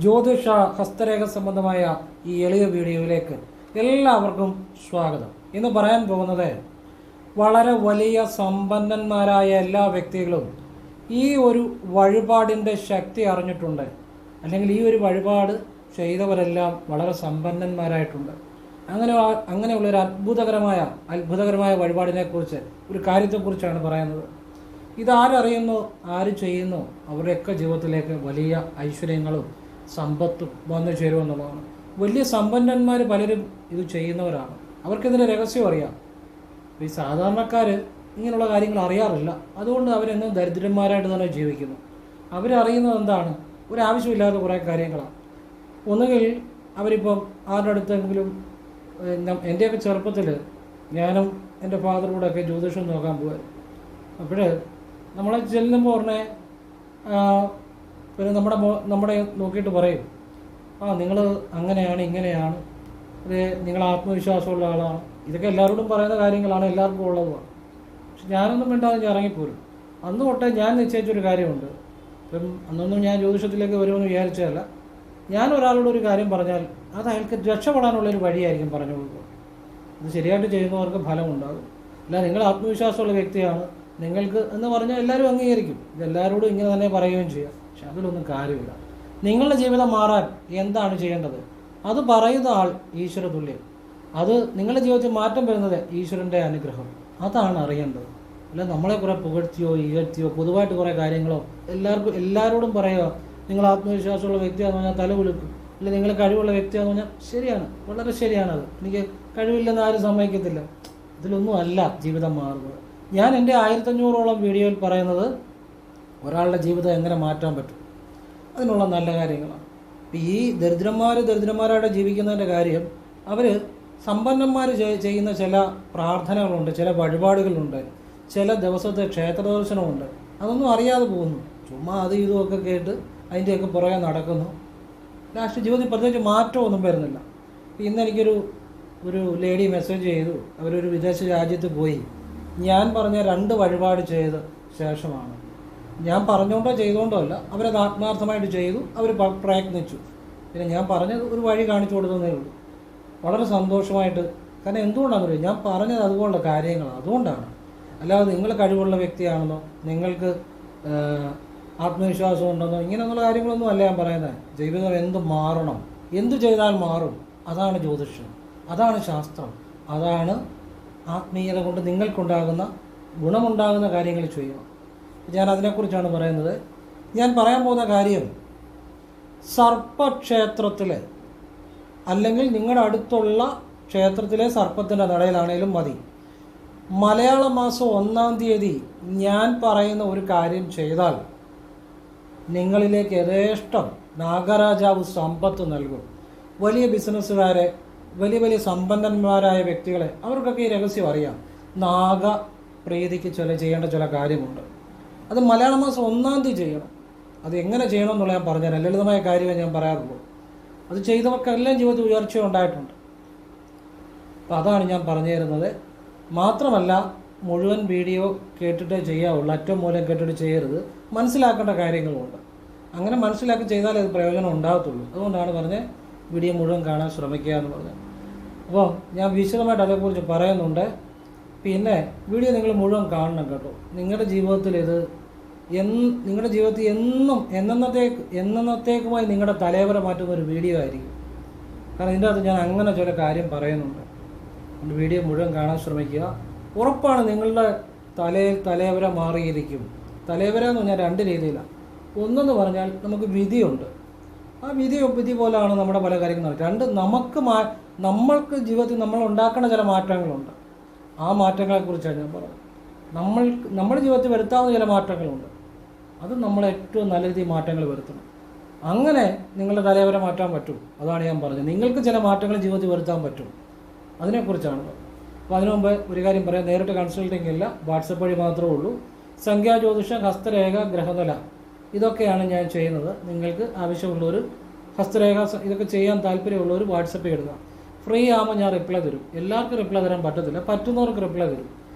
ജ്യോതിഷ ഹസ്തരേഖ സംബന്ധമായ ഈ എളിയ വീഡിയോയിലേക്ക് എല്ലാവർക്കും സ്വാഗതം. ഇന്ന് പറയാൻ പോകുന്നത് വളരെ വലിയ സമ്പന്നന്മാരായ എല്ലാ വ്യക്തികളും ഈ ഒരു വഴിപാടിൻ്റെ ശക്തി അറിഞ്ഞിട്ടുണ്ട്, അല്ലെങ്കിൽ ഈ ഒരു വഴിപാട് ചെയ്തവരെല്ലാം വളരെ സമ്പന്നന്മാരായിട്ടുണ്ട്. അങ്ങനെയുള്ളൊരു അത്ഭുതകരമായ വഴിപാടിനെക്കുറിച്ച്, ഒരു കാര്യത്തെക്കുറിച്ചാണ് പറയുന്നത്. ഇതാരറിയുന്നു, ആര് ചെയ്യുന്നു, അവരുടെയൊക്കെ ജീവിതത്തിലേക്ക് വലിയ ഐശ്വര്യങ്ങളും സമ്പത്തും വന്നു ചേരുമെന്നുള്ളതാണ്. വലിയ സമ്പന്നന്മാർ പലരും ഇത് ചെയ്യുന്നവരാണ്. അവർക്കിതിൻ്റെ രഹസ്യം അറിയാം. ഈ സാധാരണക്കാർ ഇങ്ങനെയുള്ള കാര്യങ്ങൾ അറിയാറില്ല. അതുകൊണ്ട് അവരെന്നും ദരിദ്രന്മാരായിട്ട് തന്നെ ജീവിക്കുന്നു. അവരറിയുന്നത് എന്താണ്? ഒരാവശ്യമില്ലാത്ത കുറേ കാര്യങ്ങളാണ്. ഒന്നുകിൽ അവരിപ്പം ആരുടെ അടുത്തെങ്കിലും, എൻ്റെയൊക്കെ ചെറുപ്പത്തിൽ ഞാനും എൻ്റെ ഫാദറുകൂടെയൊക്കെ ജ്യോതിഷം നോക്കാൻ പോകും. അപ്പോൾ നമ്മളെ ചെല്ലുമ്പോൾ ഉടനെ പിന്നെ നമ്മുടെ നോക്കിയിട്ട് പറയും, നിങ്ങൾ അങ്ങനെയാണ് ഇങ്ങനെയാണ്, നിങ്ങൾ ആത്മവിശ്വാസമുള്ള ആളാണ്. ഇതൊക്കെ എല്ലാവരോടും പറയുന്ന കാര്യങ്ങളാണ്, എല്ലാവർക്കും ഉള്ളതുമാണ്. പക്ഷെ ഞാനൊന്നും വേണ്ടാതെ ഞാൻ ഇറങ്ങിപ്പോരും. അന്ന് തൊട്ടേ ഞാൻ നിശ്ചയിച്ചൊരു കാര്യമുണ്ട്. ഇപ്പം അന്നൊന്നും ഞാൻ ജ്യോതിഷത്തിലേക്ക് വരുമെന്ന് വിചാരിച്ചതല്ല. ഞാൻ ഒരാളോട് ഒരു കാര്യം പറഞ്ഞാൽ അത് അയാൾക്ക് രക്ഷപ്പെടാനുള്ളൊരു വഴിയായിരിക്കും പറഞ്ഞു കൊടുക്കുക. ഇത് ശരിയായിട്ട് ചെയ്യുന്നവർക്ക് ഫലമുണ്ടാകും. അല്ല, നിങ്ങൾ ആത്മവിശ്വാസമുള്ള വ്യക്തിയാണ്, നിങ്ങൾക്ക് എന്ന് പറഞ്ഞാൽ എല്ലാവരും അംഗീകരിക്കും. ഇതെല്ലാവരോടും ഇങ്ങനെ തന്നെ പറയുകയും ചെയ്യാം. പക്ഷെ അതിലൊന്നും കാര്യമില്ല. നിങ്ങളുടെ ജീവിതം മാറാൻ എന്താണ് ചെയ്യേണ്ടത്? അത് പറയുന്ന ആൾ ഈശ്വര തുല്യം. അത് നിങ്ങളുടെ ജീവിതത്തിൽ മാറ്റം വരുന്നത് ഈശ്വരൻ്റെ അനുഗ്രഹം. അതാണ് അറിയേണ്ടത്. അല്ല നമ്മളെ കുറേ പുകഴ്ത്തിയോ ഇകഴ്ത്തിയോ പൊതുവായിട്ട് കുറേ കാര്യങ്ങളോ എല്ലാവരോടും പറയുക, നിങ്ങൾ ആത്മവിശ്വാസമുള്ള വ്യക്തിയാണെന്ന് പറഞ്ഞാൽ തല കുലുക്കും. അല്ല, നിങ്ങൾ കഴിവുള്ള വ്യക്തിയാണെന്ന് പറഞ്ഞാൽ ശരിയാണ്, വളരെ ശരിയാണത്. എനിക്ക് കഴിവില്ലെന്ന് ആരും സമ്മതിക്കത്തില്ല. ഇതിലൊന്നും അല്ല ജീവിതം മാറുന്നത്. ഞാൻ എൻ്റെ 1500ഓളം വീഡിയോയിൽ പറയുന്നത് ഒരാളുടെ ജീവിതം എങ്ങനെ മാറ്റാൻ പറ്റും, അതിനുള്ള നല്ല കാര്യങ്ങളാണ്. ഈ ദരിദ്രന്മാരായിട്ട് ജീവിക്കുന്നതിൻ്റെ കാര്യം, അവർ സമ്പന്നന്മാർ ചെയ്യുന്ന ചില പ്രാർത്ഥനകളുണ്ട്, ചില വഴിപാടുകളുണ്ട്, ചില ദിവസത്തെ ക്ഷേത്ര ദർശനമുണ്ട്. അതൊന്നും അറിയാതെ പോകുന്നു. ചുമ്മാ അത് ഇതുമൊക്കെ കേട്ട് അതിൻ്റെയൊക്കെ പുറകെ നടക്കുന്നു. ലാസ്റ്റ് ജീവിതത്തിൽ പ്രത്യേകിച്ച് മാറ്റമൊന്നും വരുന്നില്ല. ഇന്ന് എനിക്കൊരു ലേഡി മെസ്സേജ് ചെയ്തു. അവരൊരു വിദേശ രാജ്യത്ത് പോയി. ഞാൻ പറഞ്ഞ 2 വഴിപാട് ചെയ്ത ശേഷമാണ്, ഞാൻ പറഞ്ഞുകൊണ്ടോ ചെയ്തുകൊണ്ടോ അല്ല, അവരത് ആത്മാർത്ഥമായിട്ട് ചെയ്തു, അവർ പ്രയത്നിച്ചു. പിന്നെ ഞാൻ പറഞ്ഞത് ഒരു വഴി കാണിച്ചു കൊടുത്തതേ ഉള്ളൂ. വളരെ സന്തോഷമായിട്ട്. കാരണം എന്തുകൊണ്ടാണെന്ന് അറിയാം, ഞാൻ പറഞ്ഞത് അതുപോലുള്ള കാര്യങ്ങളാണ്. അതുകൊണ്ടാണ്. അല്ലാതെ നിങ്ങൾ കഴിവുള്ള വ്യക്തിയാണെന്നോ, നിങ്ങൾക്ക് ആത്മവിശ്വാസം ഉണ്ടെന്നോ, ഇങ്ങനെയുള്ള കാര്യങ്ങളൊന്നും അല്ല ഞാൻ പറയുന്നത്. ജീവിതം എന്ത് മാറണം, എന്തു ചെയ്താൽ മാറും, അതാണ് ജ്യോതിഷം, അതാണ് ശാസ്ത്രം, അതാണ് ആത്മീയത കൊണ്ട് നിങ്ങൾക്കുണ്ടാകുന്ന ഗുണമുണ്ടാകുന്ന കാര്യങ്ങൾ ചെയ്യുക. ഞാൻ അതിനെക്കുറിച്ചാണ് പറയുന്നത്. ഞാൻ പറയാൻ പോകുന്ന കാര്യം, സർപ്പക്ഷേത്രത്തിൽ അല്ലെങ്കിൽ നിങ്ങളുടെ അടുത്തുള്ള ക്ഷേത്രത്തിലെ സർപ്പത്തിൻ്റെ നടയിലാണേലും മതി, മലയാള മാസം 1-ാം തീയതി ഞാൻ പറയുന്ന ഒരു കാര്യം ചെയ്താൽ നിങ്ങളിലേക്ക് യഥേഷ്ടം നാഗരാജാവ് സമ്പത്ത് നൽകും. വലിയ ബിസിനസ്സുകാരെ, വലിയ സമ്പന്നന്മാരായ വ്യക്തികളെ, അവർക്കൊക്കെ ഈ രഹസ്യം അറിയാം. നാഗപ്രീതിക്ക് ചെയ്യേണ്ട ചില കാര്യമുണ്ട്. അത് മലയാള മാസം 1-ാം തീയതി ചെയ്യണം. അത് എങ്ങനെ ചെയ്യണം എന്നുള്ള ഞാൻ പറഞ്ഞുതരാം. ലളിതമായ കാര്യമേ ഞാൻ പറയാറുള്ളൂ. അത് ചെയ്തവർക്കെല്ലാം ജീവിതത്തിൽ ഉയർച്ച ഉണ്ടായിട്ടുണ്ട്. അപ്പം അതാണ് ഞാൻ പറഞ്ഞു തരുന്നത്. മാത്രമല്ല, മുഴുവൻ വീഡിയോ കേട്ടിട്ടേ ചെയ്യാവുള്ളൂ, അറ്റം മൂലം കേട്ടിട്ട് ചെയ്യരുത്. മനസ്സിലാക്കേണ്ട കാര്യങ്ങളുമുണ്ട്. അങ്ങനെ മനസ്സിലാക്കി ചെയ്താലേ അത് പ്രയോജനം ഉണ്ടാകത്തുള്ളൂ. അതുകൊണ്ടാണ് പറഞ്ഞത് വീഡിയോ മുഴുവൻ കാണാൻ ശ്രമിക്കുക എന്ന് പറഞ്ഞത്. അപ്പോൾ ഞാൻ വിശദമായിട്ട് അതേക്കുറിച്ച് പറയുന്നുണ്ട്. പിന്നെ വീഡിയോ നിങ്ങൾ മുഴുവൻ കാണണം കേട്ടോ. നിങ്ങളുടെ ജീവിതത്തിൽ നിങ്ങളുടെ ജീവിതത്തിൽ എന്നത്തേക്കുമായി നിങ്ങളുടെ തലവര മാറ്റുന്ന ഒരു വീഡിയോ ആയിരിക്കും. കാരണം ഇതിൻ്റെ അകത്ത് ഞാൻ അങ്ങനെ ചില കാര്യം പറയുന്നുണ്ട്. അതുകൊണ്ട് വീഡിയോ മുഴുവൻ കാണാൻ ശ്രമിക്കുക. ഉറപ്പാണ് നിങ്ങളുടെ തലവര മാറിയിരിക്കും. തലവര എന്ന് പറഞ്ഞാൽ 2 രീതിയിലാണ്. ഒന്നെന്ന് പറഞ്ഞാൽ നമുക്ക് വിധിയുണ്ട്. ആ വിധി പോലെയാണ് നമ്മുടെ പല കാര്യങ്ങളും. 2, നമ്മൾക്ക് ജീവിതത്തിൽ നമ്മൾ ഉണ്ടാക്കുന്ന ചില മാറ്റങ്ങളുണ്ട്. ആ മാറ്റങ്ങളെക്കുറിച്ചാണ് ഞാൻ പറയുന്നത്. നമ്മുടെ ജീവിതത്തിൽ വരുത്താവുന്ന ചില മാറ്റങ്ങളുണ്ട്. അത് നമ്മൾ ഏറ്റവും നല്ല രീതിയിൽ മാറ്റങ്ങൾ വരുത്തണം. അങ്ങനെ നിങ്ങളുടെ തലവര മാറ്റാൻ പറ്റും. അതാണ് ഞാൻ പറഞ്ഞത്. നിങ്ങൾക്ക് ചില മാറ്റങ്ങൾ ജീവിതത്തിൽ വരുത്താൻ പറ്റും. അതിനെക്കുറിച്ചാണ് പറഞ്ഞത്. അപ്പോൾ അതിനു മുമ്പ് ഒരു കാര്യം പറയാം. നേരിട്ട് കൺസൾട്ടിംഗ് ഇല്ല, വാട്സപ്പ് വഴി മാത്രമേ ഉള്ളൂ. സംഖ്യാജ്യോതിഷം, ഹസ്തരേഖ, ഗ്രഹനില, ഇതൊക്കെയാണ് ഞാൻ ചെയ്യുന്നത്. നിങ്ങൾക്ക് ആവശ്യമുള്ളവർ ഹസ്തരേഖ ഇതൊക്കെ ചെയ്യാൻ താല്പര്യമുള്ളവർ വാട്സപ്പ് ഇടുക. ഫ്രീ ആകുമ്പോൾ ഞാൻ റിപ്ലൈ തരും. എല്ലാവർക്കും റിപ്ലൈ തരാൻ പറ്റത്തില്ല, പറ്റുന്നവർക്ക് റിപ്ലൈ തരും.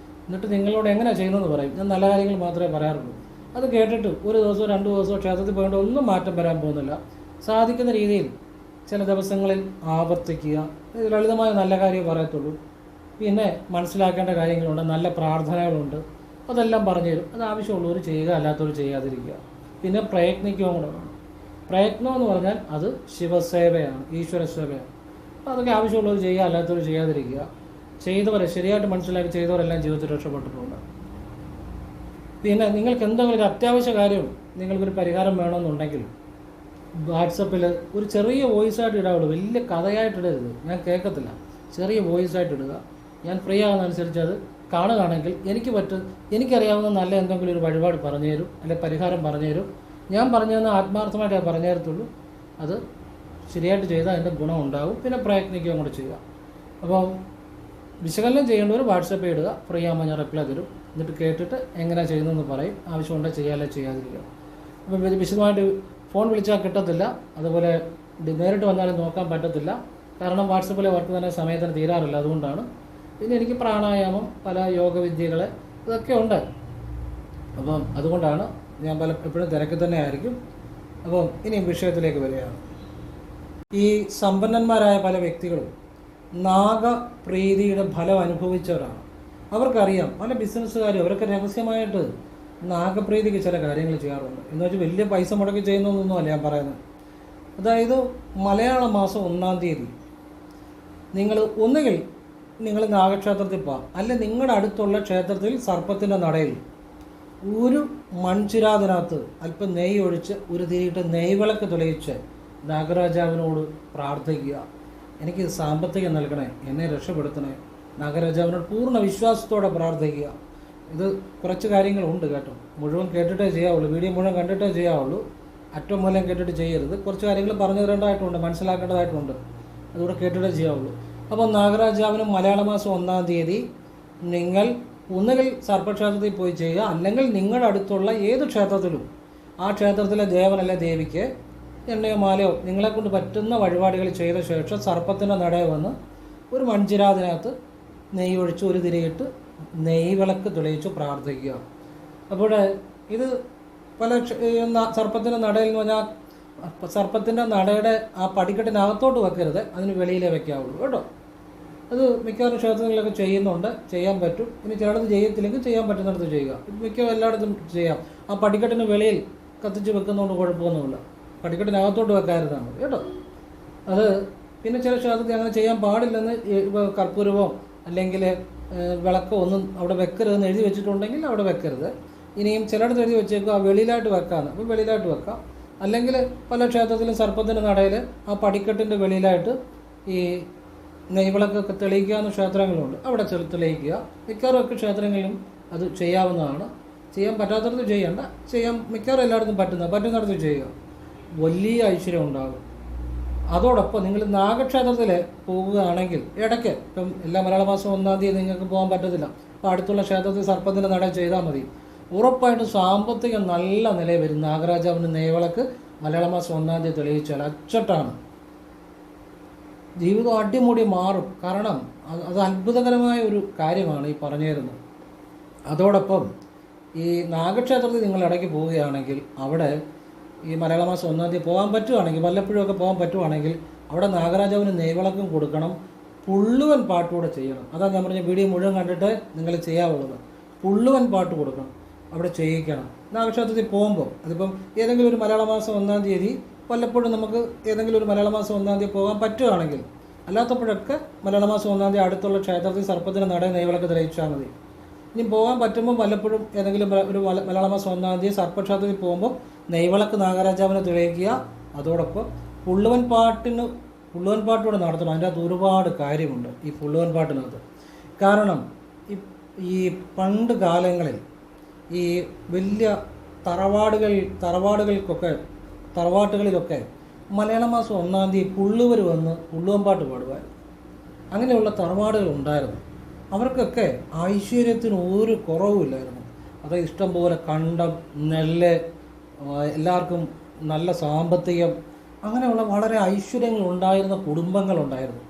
എന്നിട്ട് നിങ്ങളോട് എങ്ങനെ ചെയ്യുന്നതെന്ന് പറയും. ഞാൻ നല്ല കാര്യങ്ങൾ മാത്രമേ പറയാറുള്ളൂ. അത് കേട്ടിട്ട് 1 ദിവസമോ 2 ദിവസമോ ക്ഷേത്രത്തിൽ പോയിട്ട് ഒന്നും മാറ്റം വരാൻ പോകുന്നില്ല. സാധിക്കുന്ന രീതിയിൽ ചില ദിവസങ്ങളിൽ ആവർത്തിക്കുക. ഇത് ലളിതമായ നല്ല കാര്യം പറയത്തുള്ളൂ. പിന്നെ മനസ്സിലാക്കേണ്ട കാര്യങ്ങളുണ്ട്, നല്ല പ്രാർത്ഥനകളുണ്ട്, അതെല്ലാം പറഞ്ഞു തരും. അത് ആവശ്യമുള്ളവർ ചെയ്യുക, അല്ലാത്തവർ ചെയ്യാതിരിക്കുക. പിന്നെ പ്രയത്നിക്കുകയും കൂടെ വേണം. പ്രയത്നം എന്ന് പറഞ്ഞാൽ അത് ശിവസേവയാണ്, ഈശ്വര സേവയാണ്. അപ്പോൾ അതൊക്കെ ആവശ്യമുള്ളവർ ചെയ്യുക, അല്ലാത്തവർ ചെയ്യാതിരിക്കുക. ചെയ്തവരെ ശരിയായിട്ട് മനസ്സിലാക്കി ചെയ്തവരെല്ലാം ജീവിതത്തിൽ രക്ഷപ്പെട്ടിട്ടുണ്ട്. പിന്നെ നിങ്ങൾക്ക് എന്തെങ്കിലും ഒരു അത്യാവശ്യ കാര്യം, നിങ്ങൾക്കൊരു പരിഹാരം വേണമെന്നുണ്ടെങ്കിൽ വാട്സപ്പിൽ ഒരു ചെറിയ വോയിസായിട്ട് ഇടാവുള്ളൂ, വലിയ കഥയായിട്ട് ഇടരുത്, ഞാൻ കേൾക്കത്തില്ല. ചെറിയ വോയിസായിട്ട് ഇടുക. ഞാൻ ഫ്രീ ആകുന്നതനുസരിച്ച് അത് കാണുകയാണെങ്കിൽ എനിക്കറിയാവുന്ന നല്ല എന്തെങ്കിലും ഒരു വഴിപാട് പറഞ്ഞു തരും, അല്ലെങ്കിൽ പരിഹാരം പറഞ്ഞു തരും. ഞാൻ പറഞ്ഞു തന്ന ആത്മാർത്ഥമായിട്ട് ഞാൻ പറഞ്ഞു തരത്തുള്ളൂ. അത് ശരിയായിട്ട് ചെയ്താൽ അതിൻ്റെ ഗുണം ഉണ്ടാകും. പിന്നെ പ്രയത്നിക്കുകയും കൂടെ ചെയ്യുക. അപ്പോൾ വിശകലനം ചെയ്യേണ്ടവർ വാട്സപ്പിൽ ഇടുക, ഫ്രീ ആകുമ്പോൾ ഞാൻ റിപ്ലൈ തരും. എന്നിട്ട് കേട്ടിട്ട് എങ്ങനെയാണ് ചെയ്യുന്നതെന്ന് പറയും. ആവശ്യമുണ്ടെങ്കിൽ ചെയ്യാല്ലേ ചെയ്യാതിരിക്കുക. അപ്പോൾ വിശദമായിട്ട് ഫോൺ വിളിച്ചാൽ കിട്ടത്തില്ല, അതുപോലെ നേരിട്ട് വന്നാലും നോക്കാൻ പറ്റത്തില്ല. കാരണം വാട്സപ്പിലെ വർക്ക് തന്നെ സമയത്തിന് തീരാറില്ല, അതുകൊണ്ടാണ്. പിന്നെ എനിക്ക് പ്രാണായാമം, പല യോഗവിദ്യകൾ ഇതൊക്കെ ഉണ്ട്. അപ്പം അതുകൊണ്ടാണ് ഞാൻ എപ്പോഴും തിരക്കിൽ തന്നെ ആയിരിക്കും. അപ്പം ഇനി വിഷയത്തിലേക്ക് വരികയാണ്. ഈ സമ്പന്നന്മാരായ പല വ്യക്തികളും നാഗപ്രീതിയുടെ ഫലം അനുഭവിച്ചവരാണ്. അവർക്കറിയാം. പല ബിസിനസ്സുകാരും അവരൊക്കെ രഹസ്യമായിട്ട് നാഗപ്രീതിക്ക് ചില കാര്യങ്ങൾ ചെയ്യാറുണ്ട്. എന്ന് വെച്ചാൽ വലിയ പൈസ മുടക്കി ചെയ്യുന്നതൊന്നുമല്ല ഞാൻ പറയുന്നത്. അതായത് മലയാള മാസം 1-ാം തീയതി നിങ്ങൾ നാഗക്ഷേത്രത്തിൽ പോകാം, അല്ല നിങ്ങളുടെ അടുത്തുള്ള ക്ഷേത്രത്തിൽ സർപ്പത്തിൻ്റെ നടയിൽ ഒരു മൺചിരാതിനകത്ത് അല്പം നെയ്യ് ഒഴിച്ച് ഒരു തിരിയിട്ട് നെയ്വിളക്ക് തെളിയിച്ച് നാഗരാജാവിനോട് പ്രാർത്ഥിക്കുക. എനിക്ക് സാമ്പത്തികം നൽകണേ, എന്നെ രക്ഷപ്പെടുത്തണേ. നാഗരാജാവിനോട് പൂർണ്ണ വിശ്വാസത്തോടെ പ്രാർത്ഥിക്കുക. ഇത് കുറച്ച് കാര്യങ്ങളുണ്ട് കേട്ടോ, മുഴുവൻ കേട്ടിട്ടേ ചെയ്യാവുള്ളൂ, വീഡിയോ മുഴുവൻ കണ്ടിട്ടേ ചെയ്യാവുള്ളൂ. അറ്റം മൂലം കേട്ടിട്ട് ചെയ്യരുത്. കുറച്ച് കാര്യങ്ങൾ പറഞ്ഞു തരേണ്ടതായിട്ടുണ്ട്, മനസ്സിലാക്കേണ്ടതായിട്ടുണ്ട്, അതുകൂടെ കേട്ടിട്ടേ ചെയ്യാവുള്ളൂ. അപ്പോൾ നാഗരാജാവിന് മലയാള മാസം 1-ാം തീയതി നിങ്ങൾ ഒന്നുകിൽ സർപ്പക്ഷേത്രത്തിൽ പോയി ചെയ്യുക, അല്ലെങ്കിൽ നിങ്ങളുടെ അടുത്തുള്ള ഏത് ക്ഷേത്രത്തിലും ആ ക്ഷേത്രത്തിലെ ദേവനല്ല ദേവിക്ക് എണ്ണയോ മാലയോ നിങ്ങളെക്കൊണ്ട് പറ്റുന്ന വഴിപാടുകൾ ചെയ്ത ശേഷം സർപ്പത്തിൻ്റെ നടയിൽ വന്ന് ഒരു മൺചിരാതിനകത്ത് നെയ്യ് ഒഴിച്ച് ഒരു തിരിയിട്ട് നെയ്വിളക്ക് തെളിയിച്ച് പ്രാർത്ഥിക്കുക. അപ്പോൾ ഇത് പല സർപ്പത്തിൻ്റെ നടയിൽ എന്ന് പറഞ്ഞാൽ സർപ്പത്തിൻ്റെ നടയുടെ ആ പടിക്കെട്ടിനകത്തോട്ട് വെക്കരുത്, അതിന് വെളിയിലേ വെക്കാവുള്ളൂ കേട്ടോ. അത് മിക്കവാറും ക്ഷേത്രങ്ങളിലൊക്കെ ചെയ്യുന്നുണ്ട്, ചെയ്യാൻ പറ്റും. ഇനി ചിലയിടത്ത് ചെയ്യത്തില്ലെങ്കിൽ ചെയ്യാൻ പറ്റുന്നിടത്ത് ചെയ്യുക. മിക്ക എല്ലായിടത്തും ചെയ്യാം. ആ പടിക്കെട്ടിന് വെളിയിൽ കത്തിച്ച് വെക്കുന്നതുകൊണ്ട് കുഴപ്പമൊന്നുമില്ല, പടിക്കെട്ടിനകത്തോട്ട് വെക്കാരുതാണ് കേട്ടോ. അത് പിന്നെ ചില ക്ഷേത്രത്തിൽ അങ്ങനെ ചെയ്യാൻ പാടില്ലെന്ന് ഇപ്പോൾ കർപ്പൂരവോ അല്ലെങ്കിൽ വിളക്കോ ഒന്നും അവിടെ വെക്കരുതെന്ന് എഴുതി വെച്ചിട്ടുണ്ടെങ്കിൽ അവിടെ വെക്കരുത്. ഇനിയും ചിലയിടത്ത് എഴുതി വെച്ചേക്കും വെളിയിലായിട്ട് വെക്കാമെന്ന്, അപ്പോൾ വെളിയിലായിട്ട് വെക്കാം. അല്ലെങ്കിൽ പല ക്ഷേത്രത്തിലും സർപ്പത്തിൻ്റെ നടയിൽ ആ പടിക്കെട്ടിൻ്റെ വെളിയിലായിട്ട് ഈ നെയ്വിളക്കൊക്കെ തെളിയിക്കാവുന്ന ക്ഷേത്രങ്ങളുണ്ട്, അവിടെ തെളിയിക്കുക. മിക്കവാറും ക്ഷേത്രങ്ങളിലും അത് ചെയ്യാവുന്നതാണ്. ചെയ്യാൻ പറ്റാത്തടത്ത് ചെയ്യണ്ട, മിക്കവാറും എല്ലായിടത്തും പറ്റുന്നിടത്ത് ചെയ്യുക. വലിയ ഐശ്വര്യം ഉണ്ടാകും. അതോടൊപ്പം നിങ്ങൾ നാഗക്ഷേത്രത്തിൽ പോകുകയാണെങ്കിൽ ഇടയ്ക്ക്, ഇപ്പം എല്ലാ മലയാള മാസം 1-ാം തീയതി നിങ്ങൾക്ക് പോകാൻ പറ്റത്തില്ല, അപ്പോൾ അടുത്തുള്ള ക്ഷേത്രത്തിൽ സർപ്പത്തിൻ്റെ നട ചെയ്താൽ മതി. ഉറപ്പായിട്ടും സാമ്പത്തികം നല്ല നിലയിൽ വരും. നാഗരാജാവിന് നെയ്വിളക്ക് മലയാള മാസം 1-ാം തീയതി തെളിയിച്ചാൽ അച്ചട്ടാണ്, ജീവിതം അടിമുടി മാറും. കാരണം അത് അത്ഭുതകരമായ ഒരു കാര്യമാണ് ഈ പറഞ്ഞു തരുന്നത്. അതോടൊപ്പം ഈ നാഗക്ഷേത്രത്തിൽ നിങ്ങൾ ഇടയ്ക്ക് പോവുകയാണെങ്കിൽ അവിടെ ഈ മലയാള മാസം 1-ാം തീയതി പോകാൻ പറ്റുവാണെങ്കിൽ, വല്ലപ്പോഴുമൊക്കെ പോകാൻ പറ്റുവാണെങ്കിൽ അവിടെ നാഗരാജാവിന് നെയ്വിളക്കും കൊടുക്കണം, പുള്ളുവൻ പാട്ടുകൂടെ ചെയ്യണം. അതാണ് ഞാൻ പറഞ്ഞ വീഡിയോ മുഴുവൻ കണ്ടിട്ട് നിങ്ങൾ ചെയ്യാവുള്ളത്. പുള്ളുവൻ പാട്ട് കൊടുക്കണം, അവിടെ ചെയ്യിക്കണം നാഗക്ഷേത്രത്തിൽ പോകുമ്പോൾ. അതിപ്പം ഏതെങ്കിലും ഒരു മലയാള മാസം 1-ാം തീയതി വല്ലപ്പോഴും നമുക്ക് ഏതെങ്കിലും ഒരു മലയാള മാസം 1-ാം തീയതി പോകാൻ പറ്റുകയാണെങ്കിൽ, അല്ലാത്തപ്പോഴൊക്കെ മലയാള മാസം 1-ാം തീയതി അടുത്തുള്ള ക്ഷേത്രത്തിൽ സർപ്പത്തിൻ്റെ നട നെയ്വിളക്ക് തെളിയിച്ചാൽ മതി. ഇനി പോകാൻ പറ്റുമ്പോൾ വല്ലപ്പോഴും ഏതെങ്കിലും ഒരു മലയാള മാസം 1-ാം തീയതി സർപ്പക്ഷേത്രത്തിൽ പോകുമ്പോൾ നെയ്വിളക്ക് നാഗരാജാവിനെ തെളിയിക്കുക. അതോടൊപ്പം പുള്ളുവൻ പാട്ടൂടെ നടത്തണം. അതിൻ്റെ അകത്ത് ഒരുപാട് കാര്യമുണ്ട് ഈ പുള്ളുവൻ പാട്ടിനകത്ത്. കാരണം ഈ പണ്ട് കാലങ്ങളിൽ ഈ വലിയ തറവാട്ടുകളിലൊക്കെ മലയാള മാസം 1-ാം തീയതി പുള്ളുവർ വന്ന് പുള്ളുവൻ പാട്ട് പാടുവായിരുന്നു. അങ്ങനെയുള്ള തറവാടുകൾ ഉണ്ടായിരുന്നു. അവർക്കൊക്കെ ഐശ്വര്യത്തിന് ഒരു കുറവുമില്ലായിരുന്നു. അത് ഇഷ്ടം പോലെ കണ്ടം, നെല്ല്, എല്ലാവർക്കും നല്ല സാമ്പത്തികം, അങ്ങനെയുള്ള വളരെ ഐശ്വര്യങ്ങൾ ഉണ്ടായിരുന്ന കുടുംബങ്ങളുണ്ടായിരുന്നു.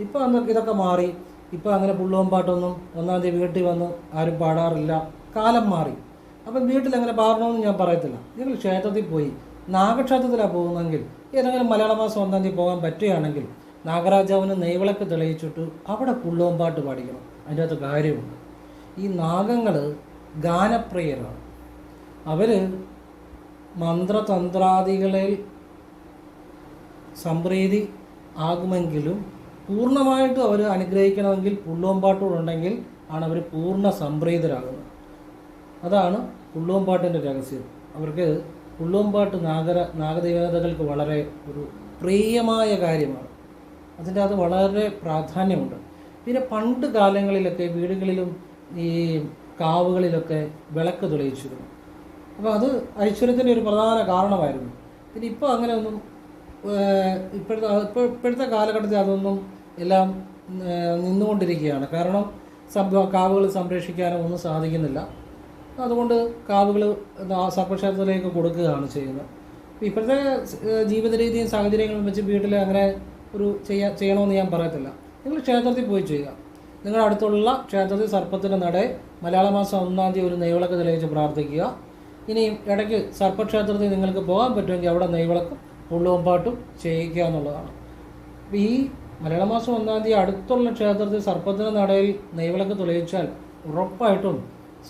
ഇപ്പോൾ ഇതൊക്കെ മാറി. ഇപ്പോൾ അങ്ങനെ പുള്ളുവൻ പാട്ടൊന്നും 1-ാം തീയതി വീട്ടിൽ വന്ന് ആരും പാടാറില്ല. കാലം മാറി. അപ്പം വീട്ടിൽ അങ്ങനെ പാടണമെന്ന് ഞാൻ പറയത്തില്ല. നിങ്ങൾ ക്ഷേത്രത്തിൽ പോയി, നാഗക്ഷേത്രത്തിലാണ് പോകുന്നതെങ്കിൽ ഏതെങ്കിലും മലയാള മാസം 1-ാം തീയതി പോകാൻ പറ്റുകയാണെങ്കിൽ നാഗരാജാവിന് നെയ്വിളക്ക് തെളിയിച്ചിട്ട് അവിടെ പുള്ളോമ്പാട്ട് പാടിക്കണം. അതിൻ്റെ അകത്ത് കാര്യമുണ്ട്. ഈ നാഗങ്ങൾ ഗാനപ്രിയരാണ്. അവർ മന്ത്രതന്ത്രാദികളിൽ സംപ്രീതി ആകുമെങ്കിലും പൂർണ്ണമായിട്ടും അവർ അനുഗ്രഹിക്കണമെങ്കിൽ പുള്ളോമ്പാട്ടുകളുണ്ടെങ്കിൽ ആണ് അവർ പൂർണ്ണ സംപ്രീതരാകുന്നത്. അതാണ് പുള്ളോമ്പാട്ടിൻ്റെ രഹസ്യം. അവർക്ക് പുള്ളോമ്പാട്ട് നാഗദേവതകൾക്ക് വളരെ ഒരു പ്രിയമായ കാര്യമാണ്. അതിൻ്റെ അത് വളരെ പ്രാധാന്യമുണ്ട്. പിന്നെ പണ്ട് കാലങ്ങളിലൊക്കെ വീടുകളിലും ഈ കാവുകളിലൊക്കെ വിളക്ക് തെളിയിച്ചിരുന്നു. അപ്പോൾ അത് ഐശ്വര്യത്തിൻ്റെ ഒരു പ്രധാന കാരണമായിരുന്നു. പിന്നെ ഇപ്പോൾ അങ്ങനെ ഒന്നും ഇപ്പോഴത്തെ കാലഘട്ടത്തിൽ അതൊന്നും എല്ലാം നിന്നുകൊണ്ടിരിക്കുകയാണ്. കാരണം കാവുകൾ സംരക്ഷിക്കാനോ ഒന്നും സാധിക്കുന്നില്ല. അതുകൊണ്ട് കാവുകൾ സർപ്പക്ഷേത്രത്തിലേക്ക് കൊടുക്കുകയാണ് ചെയ്യുന്നത്. ഇപ്പോഴത്തെ ജീവിത രീതിയും സാഹചര്യങ്ങളും വെച്ച് വീട്ടിൽ അങ്ങനെ ഒരു ചെയ്യണമെന്ന് ഞാൻ പറയത്തില്ല. നിങ്ങൾ ക്ഷേത്രത്തിൽ പോയി ചെയ്യുക. നിങ്ങളുടെ അടുത്തുള്ള ക്ഷേത്രത്തിൽ സർപ്പത്തിൻ്റെ നട മലയാള മാസം 1-ാം തീയതി ഒരു നെയ്വിളക്ക് തെളിയിച്ച് പ്രാർത്ഥിക്കുക. ഇനിയും ഇടയ്ക്ക് സർപ്പക്ഷേത്രത്തിൽ നിങ്ങൾക്ക് പോകാൻ പറ്റുമെങ്കിൽ അവിടെ നെയ്വിളക്കും പുള്ളോമ്പാട്ടും ചെയ്യിക്കുക എന്നുള്ളതാണ്. അപ്പോൾ ഈ മലയാള മാസം 1-ാം തീയതി അടുത്തുള്ള ക്ഷേത്രത്തിൽ സർപ്പത്തിൻ്റെ നടയിൽ നെയ്വിളക്ക് തെളിയിച്ചാൽ ഉറപ്പായിട്ടും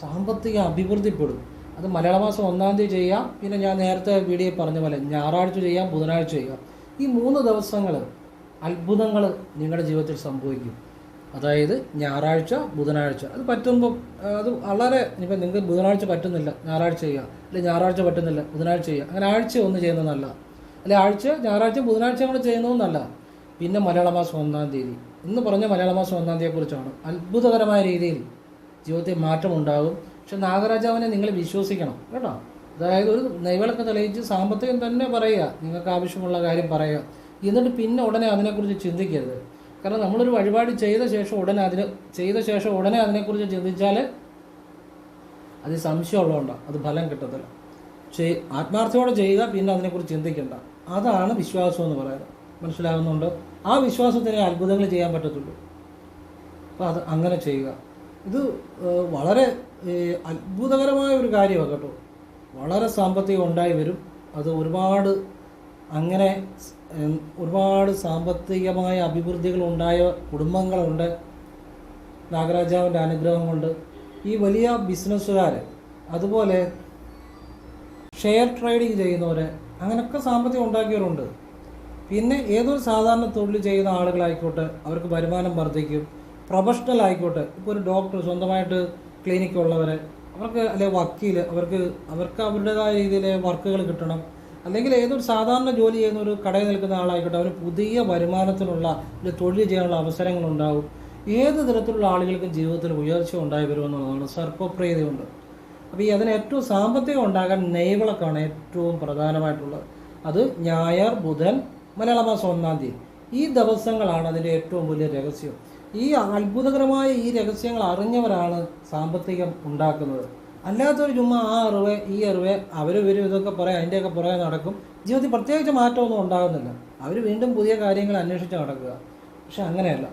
സാമ്പത്തിക അഭിവൃദ്ധിപ്പെടും. അത് മലയാള മാസം 1-ാം തീയതി ചെയ്യാം. പിന്നെ ഞാൻ നേരത്തെ വീഡിയോയിൽ പറഞ്ഞ പോലെ ഞായറാഴ്ച ചെയ്യാം, ബുധനാഴ്ച ചെയ്യാം. ഈ 3 ദിവസങ്ങൾ അത്ഭുതങ്ങൾ നിങ്ങളുടെ ജീവിതത്തിൽ സംഭവിക്കും. അതായത് ഞായറാഴ്ച, ബുധനാഴ്ച. അത് പറ്റുമ്പോൾ അത് വളരെ ഇനിയിപ്പോൾ നിങ്ങൾക്ക് ബുധനാഴ്ച പറ്റുന്നില്ല ഞായറാഴ്ച ചെയ്യുക, അല്ലെങ്കിൽ ഞായറാഴ്ച പറ്റുന്നില്ല ബുധനാഴ്ച ചെയ്യുക. അങ്ങനെ ആഴ്ച ഒന്ന് ചെയ്യുന്നതല്ല, അല്ലെങ്കിൽ ആഴ്ച ഞായറാഴ്ച ബുധനാഴ്ച കൂടെ ചെയ്യുന്നതെന്നല്ല. പിന്നെ മലയാള മാസം 1-ാം തീയതി ഇന്ന് പറഞ്ഞ മലയാള മാസം 1-ാം തീയതിയെക്കുറിച്ചാണ്. അത്ഭുതകരമായ രീതിയിൽ ജീവിതത്തിൽ മാറ്റമുണ്ടാകും. പക്ഷെ നാഗരാജാവിനെ നിങ്ങൾ വിശ്വസിക്കണം കേട്ടോ. അതായത് ഒരു നെയ്വിളക്ക് തെളിയിച്ച് സാമ്പത്തികം തന്നെ പറയുക, നിങ്ങൾക്ക് ആവശ്യമുള്ള കാര്യം പറയുക. എന്നിട്ട് പിന്നെ ഉടനെ അതിനെക്കുറിച്ച് ചിന്തിക്കരുത്. കാരണം നമ്മളൊരു വഴിപാട് ചെയ്ത ശേഷം ഉടനെ അതിനെക്കുറിച്ച് ചിന്തിച്ചാൽ അത് സംശയമുള്ളതുകൊണ്ടാണ് അത് ഫലം കിട്ടത്തില്ല. ആത്മാർത്ഥത്തോടെ ചെയ്യുക, പിന്നെ അതിനെക്കുറിച്ച് ചിന്തിക്കേണ്ട. അതാണ് വിശ്വാസം എന്ന് പറയുന്നത്. മനസ്സിലാകുന്നുണ്ട്? ആ വിശ്വാസത്തിനെ അത്ഭുതങ്ങൾ ചെയ്യാൻ പറ്റത്തുള്ളൂ. അപ്പോൾ അത് അങ്ങനെ ചെയ്യുക. ഇത് വളരെ അത്ഭുതകരമായ ഒരു കാര്യമാണ് കേട്ടോ. വളരെ സാമ്പത്തികം ഉണ്ടായി വരും. അത് ഒരുപാട് സാമ്പത്തികമായ അഭിവൃദ്ധികളുണ്ടായ കുടുംബങ്ങളുണ്ട് നാഗരാജാവിൻ്റെ അനുഗ്രഹം കൊണ്ട്. ഈ വലിയ ബിസിനസ്സുകാർ, അതുപോലെ ഷെയർ ട്രേഡിങ് ചെയ്യുന്നവർ, അങ്ങനെയൊക്കെ സാമ്പത്തികം ഉണ്ടാക്കിയവരുണ്ട്. പിന്നെ ഏതൊരു സാധാരണ തൊഴിൽ ചെയ്യുന്ന ആളുകളായിക്കോട്ടെ, അവർക്ക് വരുമാനം വർദ്ധിക്കും. പ്രൊഫഷണൽ ആയിക്കോട്ടെ, ഇപ്പോൾ ഒരു ഡോക്ടർ, സ്വന്തമായിട്ട് ക്ലിനിക്ക് ഉള്ളവർ, അവർക്ക് അല്ലെങ്കിൽ വക്കീൽ, അവർക്ക് അവരുടേതായ രീതിയിൽ വർക്കുകൾ കിട്ടണം. അല്ലെങ്കിൽ ഏതൊരു സാധാരണ ജോലി ചെയ്യുന്ന ഒരു കടയിൽ നിൽക്കുന്ന ആളായിക്കോട്ടെ, അവർ പുതിയ വരുമാനത്തിനുള്ള ഒരു തൊഴിൽ ചെയ്യാനുള്ള അവസരങ്ങളുണ്ടാവും. ഏത് തരത്തിലുള്ള ആളുകൾക്കും ജീവിതത്തിൽ ഉയർച്ച ഉണ്ടായി വരുമെന്നുള്ളതാണ്. സർപ്പപ്രീതിയുണ്ട്. അപ്പോൾ അതിന് ഏറ്റവും സാമ്പത്തികം ഉണ്ടാകാൻ നെയ്വിളക്കാണ് ഏറ്റവും പ്രധാനമായിട്ടുള്ളത്. അത് ഞായർ, ബുധൻ, മലയാള മാസം 1-ാം തീയതി ഈ ദിവസങ്ങളാണ് അതിൻ്റെ ഏറ്റവും വലിയ രഹസ്യം. ഈ അത്ഭുതകരമായ ഈ രഹസ്യങ്ങൾ അറിഞ്ഞവരാണ് സാമ്പത്തികം ഉണ്ടാക്കുന്നത്. അല്ലാത്തൊരു ചുമ്മാ ആ അറിവ് ഈ അറിവ് ഇവരും ഇതൊക്കെ പറയാം, അതിൻ്റെയൊക്കെ പുറകെ നടക്കും. ജീവിതത്തിൽ പ്രത്യേകിച്ച് മാറ്റമൊന്നും ഉണ്ടാകുന്നില്ല. അവർ വീണ്ടും പുതിയ കാര്യങ്ങൾ അന്വേഷിച്ച് നടക്കുക. പക്ഷെ അങ്ങനെയല്ല.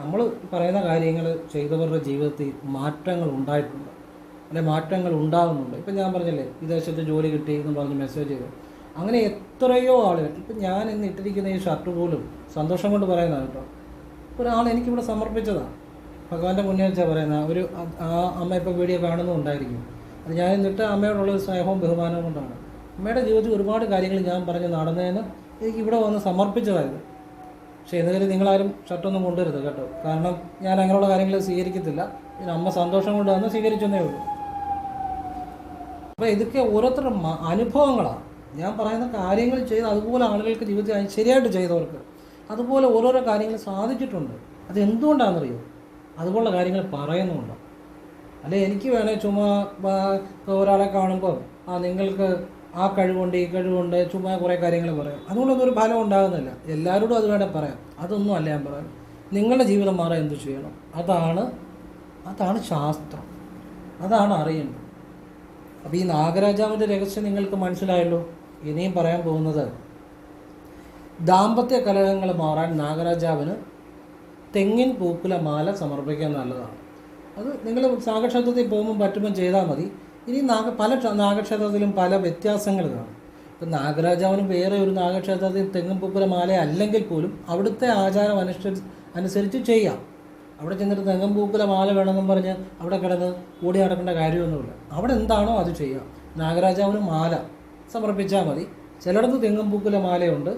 നമ്മൾ പറയുന്ന കാര്യങ്ങൾ ചെയ്തവരുടെ ജീവിതത്തിൽ മാറ്റങ്ങൾ ഉണ്ടായിട്ടുണ്ട്, അല്ലെ മാറ്റങ്ങൾ ഉണ്ടാകുന്നുണ്ട്. ഇപ്പം ഞാൻ പറഞ്ഞല്ലേ, വിദേശത്ത് ജോലി കിട്ടി എന്ന് പറഞ്ഞ് മെസ്സേജ് ചെയ്തു. അങ്ങനെ എത്രയോ ആളുകൾ. ഇപ്പം ഞാൻ ഇന്ന് ഇട്ടിരിക്കുന്ന ഈ ഷർട്ട് പോലും സന്തോഷം കൊണ്ട് പറയുന്നതാണ് കേട്ടോ. ഒരാൾ എനിക്കിവിടെ സമർപ്പിച്ചതാണ്. ഭഗവാന്റെ മുന്നേ വെച്ചാൽ പറയുന്നത്. ആ അമ്മ ഇപ്പോൾ വീഡിയോ കാണുന്നുണ്ടായിരിക്കും. അത് ഞാൻ എന്നിട്ട് അമ്മയോടുള്ള സ്നേഹവും ബഹുമാനവും കൊണ്ടാണ്. അമ്മയുടെ ജീവിതത്തിൽ ഒരുപാട് കാര്യങ്ങൾ ഞാൻ പറഞ്ഞ് നടന്നതിന് എനിക്ക് ഇവിടെ വന്ന് സമർപ്പിച്ചതായത്. പക്ഷേ എന്തെങ്കിലും നിങ്ങളാരും ഷർട്ടൊന്നും കൊണ്ടുവരുത് കേട്ടോ. കാരണം ഞാൻ അങ്ങനെയുള്ള കാര്യങ്ങൾ സ്വീകരിക്കത്തില്ല. പിന്നെ അമ്മ സന്തോഷം കൊണ്ട് വന്ന് സ്വീകരിച്ചെന്നേ ഉള്ളൂ. അപ്പോൾ ഇതൊക്കെ ഓരോരുത്തരുടെ അനുഭവങ്ങളാണ്. ഞാൻ പറയുന്ന കാര്യങ്ങൾ ചെയ്ത് അതുപോലെ ആളുകൾക്ക് ജീവിതത്തിൽ ശരിയായിട്ട് ചെയ്തവർക്ക് അതുപോലെ ഓരോരോ കാര്യങ്ങൾ സാധിച്ചിട്ടുണ്ട്. അത് എന്തുകൊണ്ടാണെന്നറിയോ? അതുപോലുള്ള കാര്യങ്ങൾ പറയുന്നുണ്ട്. അല്ലെ എനിക്ക് വേണേൽ ചുമ്മാ ഒരാളെ കാണുമ്പോൾ നിങ്ങൾക്ക് ആ കഴിവുണ്ട് ഈ കഴിവുണ്ട് ചുമ്മാ കുറേ കാര്യങ്ങൾ പറയാം. അതുകൊണ്ടൊന്നും ഒരു ഫലം ഉണ്ടാകുന്നില്ല. എല്ലാവരോടും അത് വേണേൽ പറയാം. അതൊന്നും അല്ല ഞാൻ പറയാം. നിങ്ങളുടെ ജീവിതം മാറാൻ എന്ത് ചെയ്യണം? അതാണ് ശാസ്ത്രം. അതാണ് അറിയേണ്ടത്. അപ്പോൾ ഈ നാഗരാജാവിൻ്റെ രഹസ്യം നിങ്ങൾക്ക് മനസ്സിലായല്ലോ. ഇനിയും പറയാൻ പോകുന്നത്, ദാമ്പത്യ കലഹങ്ങൾ മാറാൻ നാഗരാജാവിന് തെങ്ങിൻ പൂക്കുല മാല സമർപ്പിക്കാൻ നല്ലതാണ്. അത് നിങ്ങൾ നാഗക്ഷേത്രത്തിൽ പോകുമ്പോൾ പറ്റുമ്പോൾ ചെയ്താൽ മതി. ഇനി പല നാഗക്ഷേത്രത്തിലും പല വ്യത്യാസങ്ങൾ കാണും. ഇപ്പം നാഗരാജാവിന് വേറെ ഒരു നാഗക്ഷേത്രത്തിൽ തെങ്ങും പൂക്കുല മാല അല്ലെങ്കിൽ പോലും അവിടുത്തെ ആചാരം അനുസരിച്ച് ചെയ്യാം. അവിടെ ചെന്നിട്ട് തെങ്ങും പൂക്കുല മാല വേണമെന്നും പറഞ്ഞ് അവിടെ കിടന്ന് ഓടി നടക്കേണ്ട കാര്യമൊന്നുമില്ല. അവിടെ എന്താണോ അത് ചെയ്യാം. നാഗരാജാവിന് മാല സമർപ്പിച്ചാൽ മതി. ചിലയിടത്ത് തെങ്ങും പൂക്കുല മാലയുണ്ട്,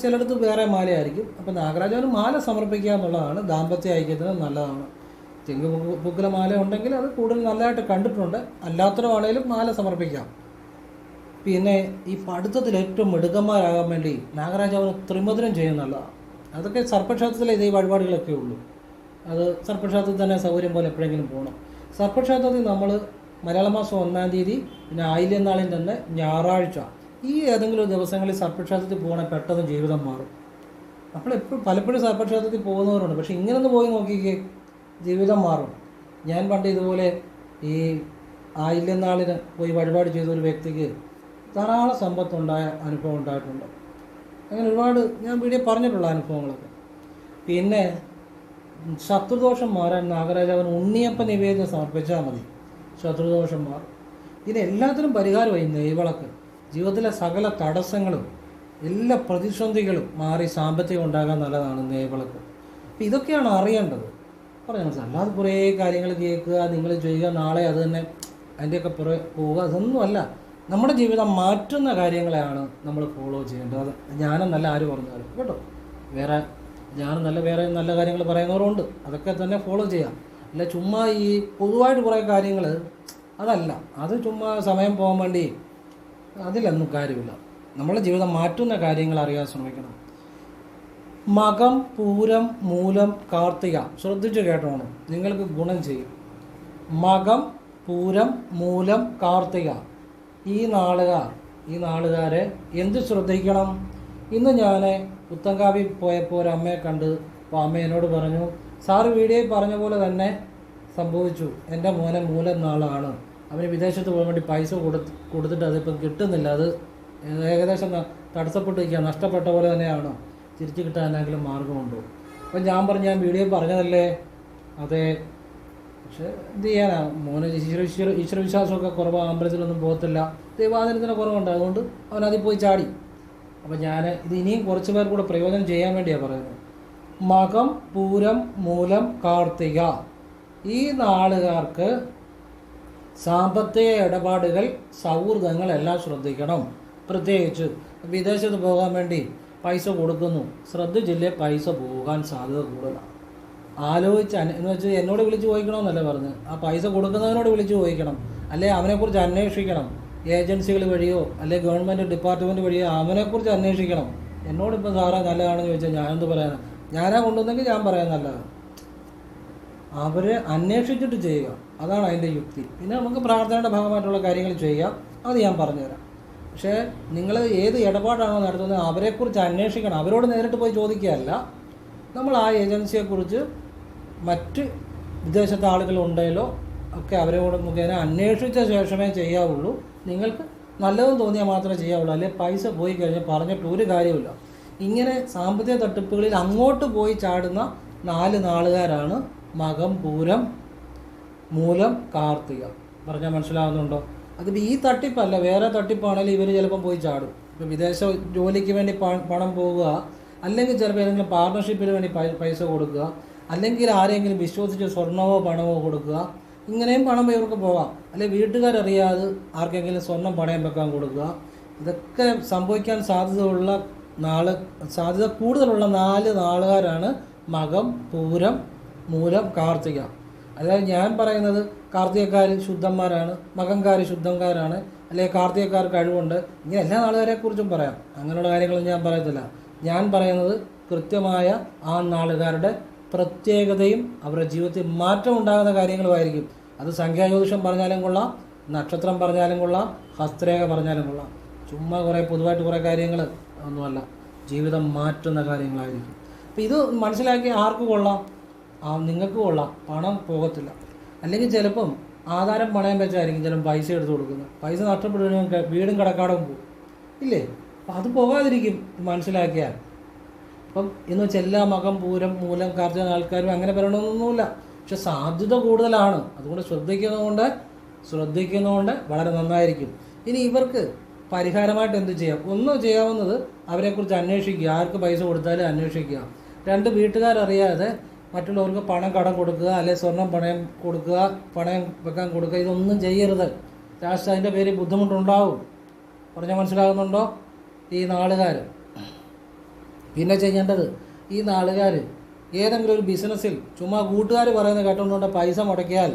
ചിലയിടത്ത് വേറെ മാലയായിരിക്കും. അപ്പം നാഗരാജാവിന് മാല സമർപ്പിക്കുക എന്നുള്ളതാണ് ദാമ്പത്യ ഐക്യത്തിന് നല്ലതാണ്. തെങ്ങ് പൂക്കുല മാല ഉണ്ടെങ്കിൽ അത് കൂടുതൽ നല്ലതായിട്ട് കണ്ടിട്ടുണ്ട്. അല്ലാത്തവരാണേലും മാല സമർപ്പിക്കാം. പിന്നെ ഈ പഠിത്തത്തിൽ ഏറ്റവും മിടുക്കന്മാരാകാൻ വേണ്ടി നാഗരാജാവിന് ത്രിമധുരം ചെയ്യുന്നതാണ്. അതൊക്കെ സർപ്പക്ഷേത്രത്തിലെ ഇതേ വഴിപാടുകളൊക്കെ ഉള്ളൂ. അത് സർപ്പക്ഷേത്രത്തിൽ തന്നെ സൗകര്യം പോലെ എപ്പോഴെങ്കിലും പോകണം. സർപ്പക്ഷേത്രത്തിൽ നമ്മൾ മലയാള മാസം 1-ാം തീയതി, പിന്നെ ആയില്യം നാളിൽ തന്നെ ഞായറാഴ്ച, ഈ ഏതെങ്കിലും ദിവസങ്ങളിൽ സർപ്പക്ഷേത്രത്തിൽ പോകണേ പെട്ടെന്ന് ജീവിതം മാറും. പലപ്പോഴും സർപ്പക്ഷേത്രത്തിൽ പോകുന്നവരുണ്ട്. പക്ഷെ ഇങ്ങനൊന്ന് പോയി നോക്കിക്കേ, ജീവിതം മാറും. ഞാൻ പണ്ട് ഇതുപോലെ ഈ ആയില്യം നാളിന് പോയി വഴിപാട് ചെയ്ത ഒരു വ്യക്തിക്ക് ധാരാളം സമ്പത്തുണ്ടായ അനുഭവം ഉണ്ടായിട്ടുണ്ട്. അങ്ങനെ ഒരുപാട് ഞാൻ വീഡിയോ പറഞ്ഞിട്ടുള്ള അനുഭവങ്ങളൊക്കെ. പിന്നെ ശത്രുദോഷം മാറാൻ നാഗരാജാവിന് ഉണ്ണിയപ്പ നിവേദ്യം സമർപ്പിച്ചാൽ മതി, ശത്രുദോഷം മാറും. ഇതിനെല്ലാത്തിനും പരിഹാരമായി നെയ്വിളക്ക്. ജീവിതത്തിലെ സകല തടസ്സങ്ങളും എല്ലാ പ്രതിസന്ധികളും മാറി സാമ്പത്തികം ഉണ്ടാകാൻ നല്ലതാണ് നെയ്വിളക്ക്. അപ്പം ഇതൊക്കെയാണ് അറിയേണ്ടത്. പറഞ്ഞു മനസ്സിലായി. അല്ലാതെ കുറേ കാര്യങ്ങൾ കേൾക്കുക, നിങ്ങൾ ചെയ്യുക, നാളെ അത് തന്നെ അതിൻ്റെയൊക്കെ പുറകെ പോവുക, അതൊന്നുമല്ല. നമ്മുടെ ജീവിതം മാറ്റുന്ന കാര്യങ്ങളെയാണ് നമ്മൾ ഫോളോ ചെയ്യേണ്ടത്. അത് ജ്ഞാനം ആര് പറഞ്ഞാലും കേട്ടോ. വേറെ നല്ല കാര്യങ്ങൾ പറയുന്നവരുണ്ട്, അതൊക്കെ തന്നെ ഫോളോ ചെയ്യാം. അല്ല ചുമ്മാ ഈ പൊതുവായിട്ട് കുറേ കാര്യങ്ങൾ അതല്ല, അത് ചുമ്മാ സമയം പോകാൻ വേണ്ടി അതിലൊന്നും കാര്യമില്ല. നമ്മുടെ ജീവിതം മാറ്റുന്ന കാര്യങ്ങൾ അറിയാൻ ശ്രമിക്കണം. മകം, പൂരം, മൂലം, കാർത്തിക ശ്രദ്ധിച്ച് കേട്ടോണം, നിങ്ങൾക്ക് ഗുണം ചെയ്യും. മകം, പൂരം, മൂലം, കാർത്തിക ഈ നാളുകാരെ എന്ത് ശ്രദ്ധിക്കണം? ഇന്ന് ഞാൻ പുത്തങ്കാവിൽ പോയപ്പോൾ ഒരു അമ്മയെ കണ്ട്. അപ്പോൾ അമ്മ എന്നോട് പറഞ്ഞു, സാറ് വീഡിയോയിൽ പറഞ്ഞ പോലെ തന്നെ സംഭവിച്ചു. എൻ്റെ മോനെ മൂലം നാളാണ്, അവന് വിദേശത്ത് പോകാൻ വേണ്ടി പൈസ കൊടുത്തിട്ട് അതിപ്പം കിട്ടുന്നില്ല. അത് ഏകദേശം തടസ്സപ്പെട്ടിരിക്കുക, നഷ്ടപ്പെട്ട പോലെ തന്നെയാണ്. തിരിച്ചു കിട്ടാനെങ്കിലും മാർഗമുണ്ടോ? അപ്പം ഞാൻ പറഞ്ഞു, ഞാൻ വീഡിയോ പറഞ്ഞതല്ലേ. അതെ, പക്ഷെ എന്ത് ചെയ്യാനാ, മോന് ഈശ്വരവിശ്വാസമൊക്കെ കുറവാണ്, അമ്പലത്തിലൊന്നും പോകത്തില്ല, ദൈവാധീനത്തിന് കുറവുണ്ട്, അതുകൊണ്ട് അവനതിൽ പോയി ചാടി. അപ്പം ഞാൻ ഇത് ഇനിയും കുറച്ച് പേർ കൂടെ പ്രയോജനം ചെയ്യാൻ വേണ്ടിയാണ് പറയുന്നത്. മകം, പൂരം, മൂലം, കാർത്തിക ഈ നാളുകാർക്ക് സാമ്പത്തിക ഇടപാടുകൾ, സൗഹൃദങ്ങളെല്ലാം ശ്രദ്ധിക്കണം. പ്രത്യേകിച്ച് വിദേശത്ത് പോകാൻ വേണ്ടി പൈസ കൊടുക്കുന്നു, ശ്രദ്ധിച്ചില്ലേ പൈസ പോകാൻ സാധ്യത കൂടുതലാണ്. ആലോചിച്ച് എന്ന് വെച്ചാൽ എന്നോട് വിളിച്ച് ചോദിക്കണമെന്നല്ല പറഞ്ഞ്, ആ പൈസ കൊടുക്കുന്നവനോട് വിളിച്ച് ചോദിക്കണം, അല്ലെ അവനെക്കുറിച്ച് അന്വേഷിക്കണം. ഏജൻസികൾ വഴിയോ അല്ലെ ഗവൺമെൻറ് ഡിപ്പാർട്ട്മെൻറ്റ് വഴിയോ അവനെക്കുറിച്ച് അന്വേഷിക്കണം. എന്നോടിപ്പോൾ സാറേ നല്ലതാണെന്ന് ചോദിച്ചാൽ ഞാനെന്ത് പറയാനാണ്? ഞാനാ കൊണ്ടുവന്നെങ്കിൽ ഞാൻ പറയാൻ നല്ലതാണ്. അവരെ അന്വേഷിച്ചിട്ട് ചെയ്യുക, അതാണ് അതിൻ്റെ യുക്തി. പിന്നെ നമുക്ക് പ്രാർത്ഥനയുടെ ഭാഗമായിട്ടുള്ള കാര്യങ്ങൾ ചെയ്യാം, അത് ഞാൻ പറഞ്ഞുതരാം. പക്ഷേ നിങ്ങൾ ഏത് ഇടപാടാണോ നടത്തുന്നത് അവരെക്കുറിച്ച് അന്വേഷിക്കണം. അവരോട് നേരിട്ട് പോയി ചോദിക്കുകയല്ല. നമ്മൾ ആ ഏജൻസിയെക്കുറിച്ച് മറ്റ് വിദേശത്തെ ആളുകളുണ്ടെങ്കിലോ ഒക്കെ അവരോട് മുഖേന അന്വേഷിച്ച ശേഷമേ ചെയ്യാവുള്ളൂ. നിങ്ങൾക്ക് നല്ലതെന്ന് തോന്നിയാൽ മാത്രമേ ചെയ്യാവുള്ളൂ. അല്ലെങ്കിൽ പൈസ പോയി കഴിഞ്ഞാൽ പറഞ്ഞിട്ട് ഒരു കാര്യമില്ല. ഇങ്ങനെ സാമ്പത്തിക തട്ടിപ്പുകളിൽ അങ്ങോട്ട് പോയി ചാടുന്ന 4 നാളുകാരാണ് മകം, പൂരം, മൂലം, കാർത്തിക. പറഞ്ഞാൽ മനസ്സിലാവുന്നുണ്ടോ? അതിപ്പോൾ ഈ തട്ടിപ്പല്ല, വേറെ തട്ടിപ്പാണെങ്കിലും ഇവർ ചിലപ്പം പോയി ചാടും. ഇപ്പോൾ വിദേശ ജോലിക്ക് വേണ്ടി പണം പോവുക, അല്ലെങ്കിൽ ചിലപ്പോൾ ഏതെങ്കിലും പാർട്ണർഷിപ്പിന് വേണ്ടി പൈസ കൊടുക്കുക, അല്ലെങ്കിൽ ആരെങ്കിലും വിശ്വസിച്ച് സ്വർണമോ പണമോ കൊടുക്കുക. ഇങ്ങനെയും പണം ഇവർക്ക് പോകാം. അല്ലെങ്കിൽ വീട്ടുകാരറിയാതെ ആർക്കെങ്കിലും സ്വർണം പണയം വെക്കാൻ കൊടുക്കുക. ഇതൊക്കെ സംഭവിക്കാൻ സാധ്യത കൂടുതലുള്ള 4 നാളുകാരാണ് മകം, പൂരം, മൂലം, കാർത്തിക. അതായത് ഞാൻ പറയുന്നത് കാർത്തികക്കാർ ശുദ്ധന്മാരാണ്, മകംകാർ ശുദ്ധന്മാരാണ്, അല്ലെങ്കിൽ കാർത്തികക്കാർ കഴിവുണ്ട്, ഇങ്ങനെ എല്ലാ നാളുകാരെക്കുറിച്ചും പറയാം. അങ്ങനെയുള്ള കാര്യങ്ങളൊന്നും ഞാൻ പറയത്തില്ല. ഞാൻ പറയുന്നത് കൃത്യമായ ആ നാളുകാരുടെ പ്രത്യേകതയും അവരുടെ ജീവിതത്തിൽ മാറ്റം ഉണ്ടാകുന്ന കാര്യങ്ങളുമായിരിക്കും. അത് സംഖ്യാജ്യോതിഷം പറഞ്ഞാലും കൊള്ളാം, നക്ഷത്രം പറഞ്ഞാലും കൊള്ളാം, ഹസ്തരേഖ പറഞ്ഞാലും കൊള്ളാം. ചുമ്മാ പൊതുവായിട്ട് കുറേ കാര്യങ്ങൾ ഒന്നുമല്ല, ജീവിതം മാറ്റുന്ന കാര്യങ്ങളായിരിക്കും. അപ്പോൾ ഇത് മനസ്സിലാക്കി ആർക്ക് കൊള്ളാം? നിങ്ങൾക്ക് കൊള്ളാം, പണം പോകത്തില്ല. അല്ലെങ്കിൽ ചിലപ്പം ആധാരം പണയം വെച്ചായിരിക്കും ചിലപ്പോൾ പൈസ എടുത്ത് കൊടുക്കുന്നത്. പൈസ നഷ്ടപ്പെടുകയാണെങ്കിൽ വീടും കടക്കാടും പോകും, ഇല്ലേ? അപ്പം അത് പോകാതിരിക്കും മനസ്സിലാക്കിയാൽ. അപ്പം എന്ന് വെച്ചാൽ എല്ലാ മകം, പൂരം, മൂലം, കാർത്തിക ആൾക്കാരും അങ്ങനെ പറയണമെന്നൊന്നുമില്ല. പക്ഷെ സാധ്യത കൂടുതലാണ്. അതുകൊണ്ട് ശ്രദ്ധിക്കുന്നതുകൊണ്ട് വളരെ നന്നായിരിക്കും. ഇനി ഇവർക്ക് പരിഹാരമായിട്ട് എന്ത് ചെയ്യാം? ഒന്ന് ചെയ്യാവുന്നത് അവരെക്കുറിച്ച് അന്വേഷിക്കുക, ആർക്ക് പൈസ കൊടുത്താലും അന്വേഷിക്കുക. 2, വീട്ടുകാരറിയാതെ മറ്റുള്ളവർക്ക് പണം കടം കൊടുക്കുക, അല്ലെങ്കിൽ സ്വർണം പണയം കൊടുക്കുക, പണയം വെക്കാൻ കൊടുക്കുക, ഇതൊന്നും ചെയ്യരുത്. ലാസ്റ്റ് അതിൻ്റെ പേരിൽ ബുദ്ധിമുട്ടുണ്ടാവും. പറഞ്ഞാൽ മനസ്സിലാകുന്നുണ്ടോ? ഈ നാളുകാർ പിന്നെ ചെയ്യേണ്ടത്, ഈ നാളുകാർ ഏതെങ്കിലും ഒരു ബിസിനസ്സിൽ ചുമ്മാ കൂട്ടുകാർ പറയുന്നത് കേട്ടുകൊണ്ട് പൈസ മുടക്കിയാൽ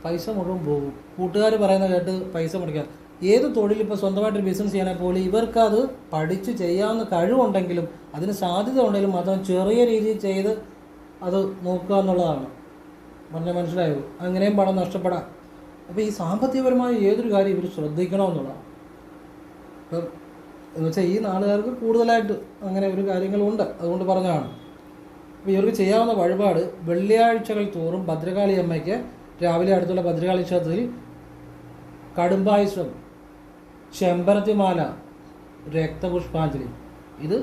പൈസ മുഴുവൻ പോകും. കൂട്ടുകാർ പറയുന്നത് കേട്ട് പൈസ മുടക്കിയാൽ ഏത് തൊഴിൽ, ഇപ്പോൾ സ്വന്തമായിട്ടൊരു ബിസിനസ് ചെയ്യാനെ പോലും ഇവർക്കത് പഠിച്ച് ചെയ്യാവുന്ന കഴിവുണ്ടെങ്കിലും അതിന് സാധ്യത ഉണ്ടെങ്കിലും മാത്രം ചെറിയ രീതിയിൽ ചെയ്ത് അത് നോക്കുക എന്നുള്ളതാണ്. പറഞ്ഞാൽ മനസ്സിലായോ? അങ്ങനെയും പണം നഷ്ടപ്പെടാം. അപ്പോൾ ഈ സാമ്പത്തികപരമായ ഏതൊരു കാര്യം ഇവർ ശ്രദ്ധിക്കണമെന്നുള്ളതാണ്. ഇപ്പം എന്ന് വെച്ചാൽ ഈ നാളുകാർക്ക് കൂടുതലായിട്ട് അങ്ങനെ ഒരു കാര്യങ്ങളുണ്ട്, അതുകൊണ്ട് പറഞ്ഞതാണ്. അപ്പോൾ ഇവർക്ക് ചെയ്യാവുന്ന വഴിപാട്, വെള്ളിയാഴ്ചകൾ തോറും ഭദ്രകാളി അമ്മയ്ക്ക് രാവിലെ അടുത്തുള്ള ഭദ്രകാളി ക്ഷേത്രത്തിൽ കടുംബായുസം, ചെമ്പരത്തിമാല, രക്തപുഷ്പാഞ്ജലി ഇത്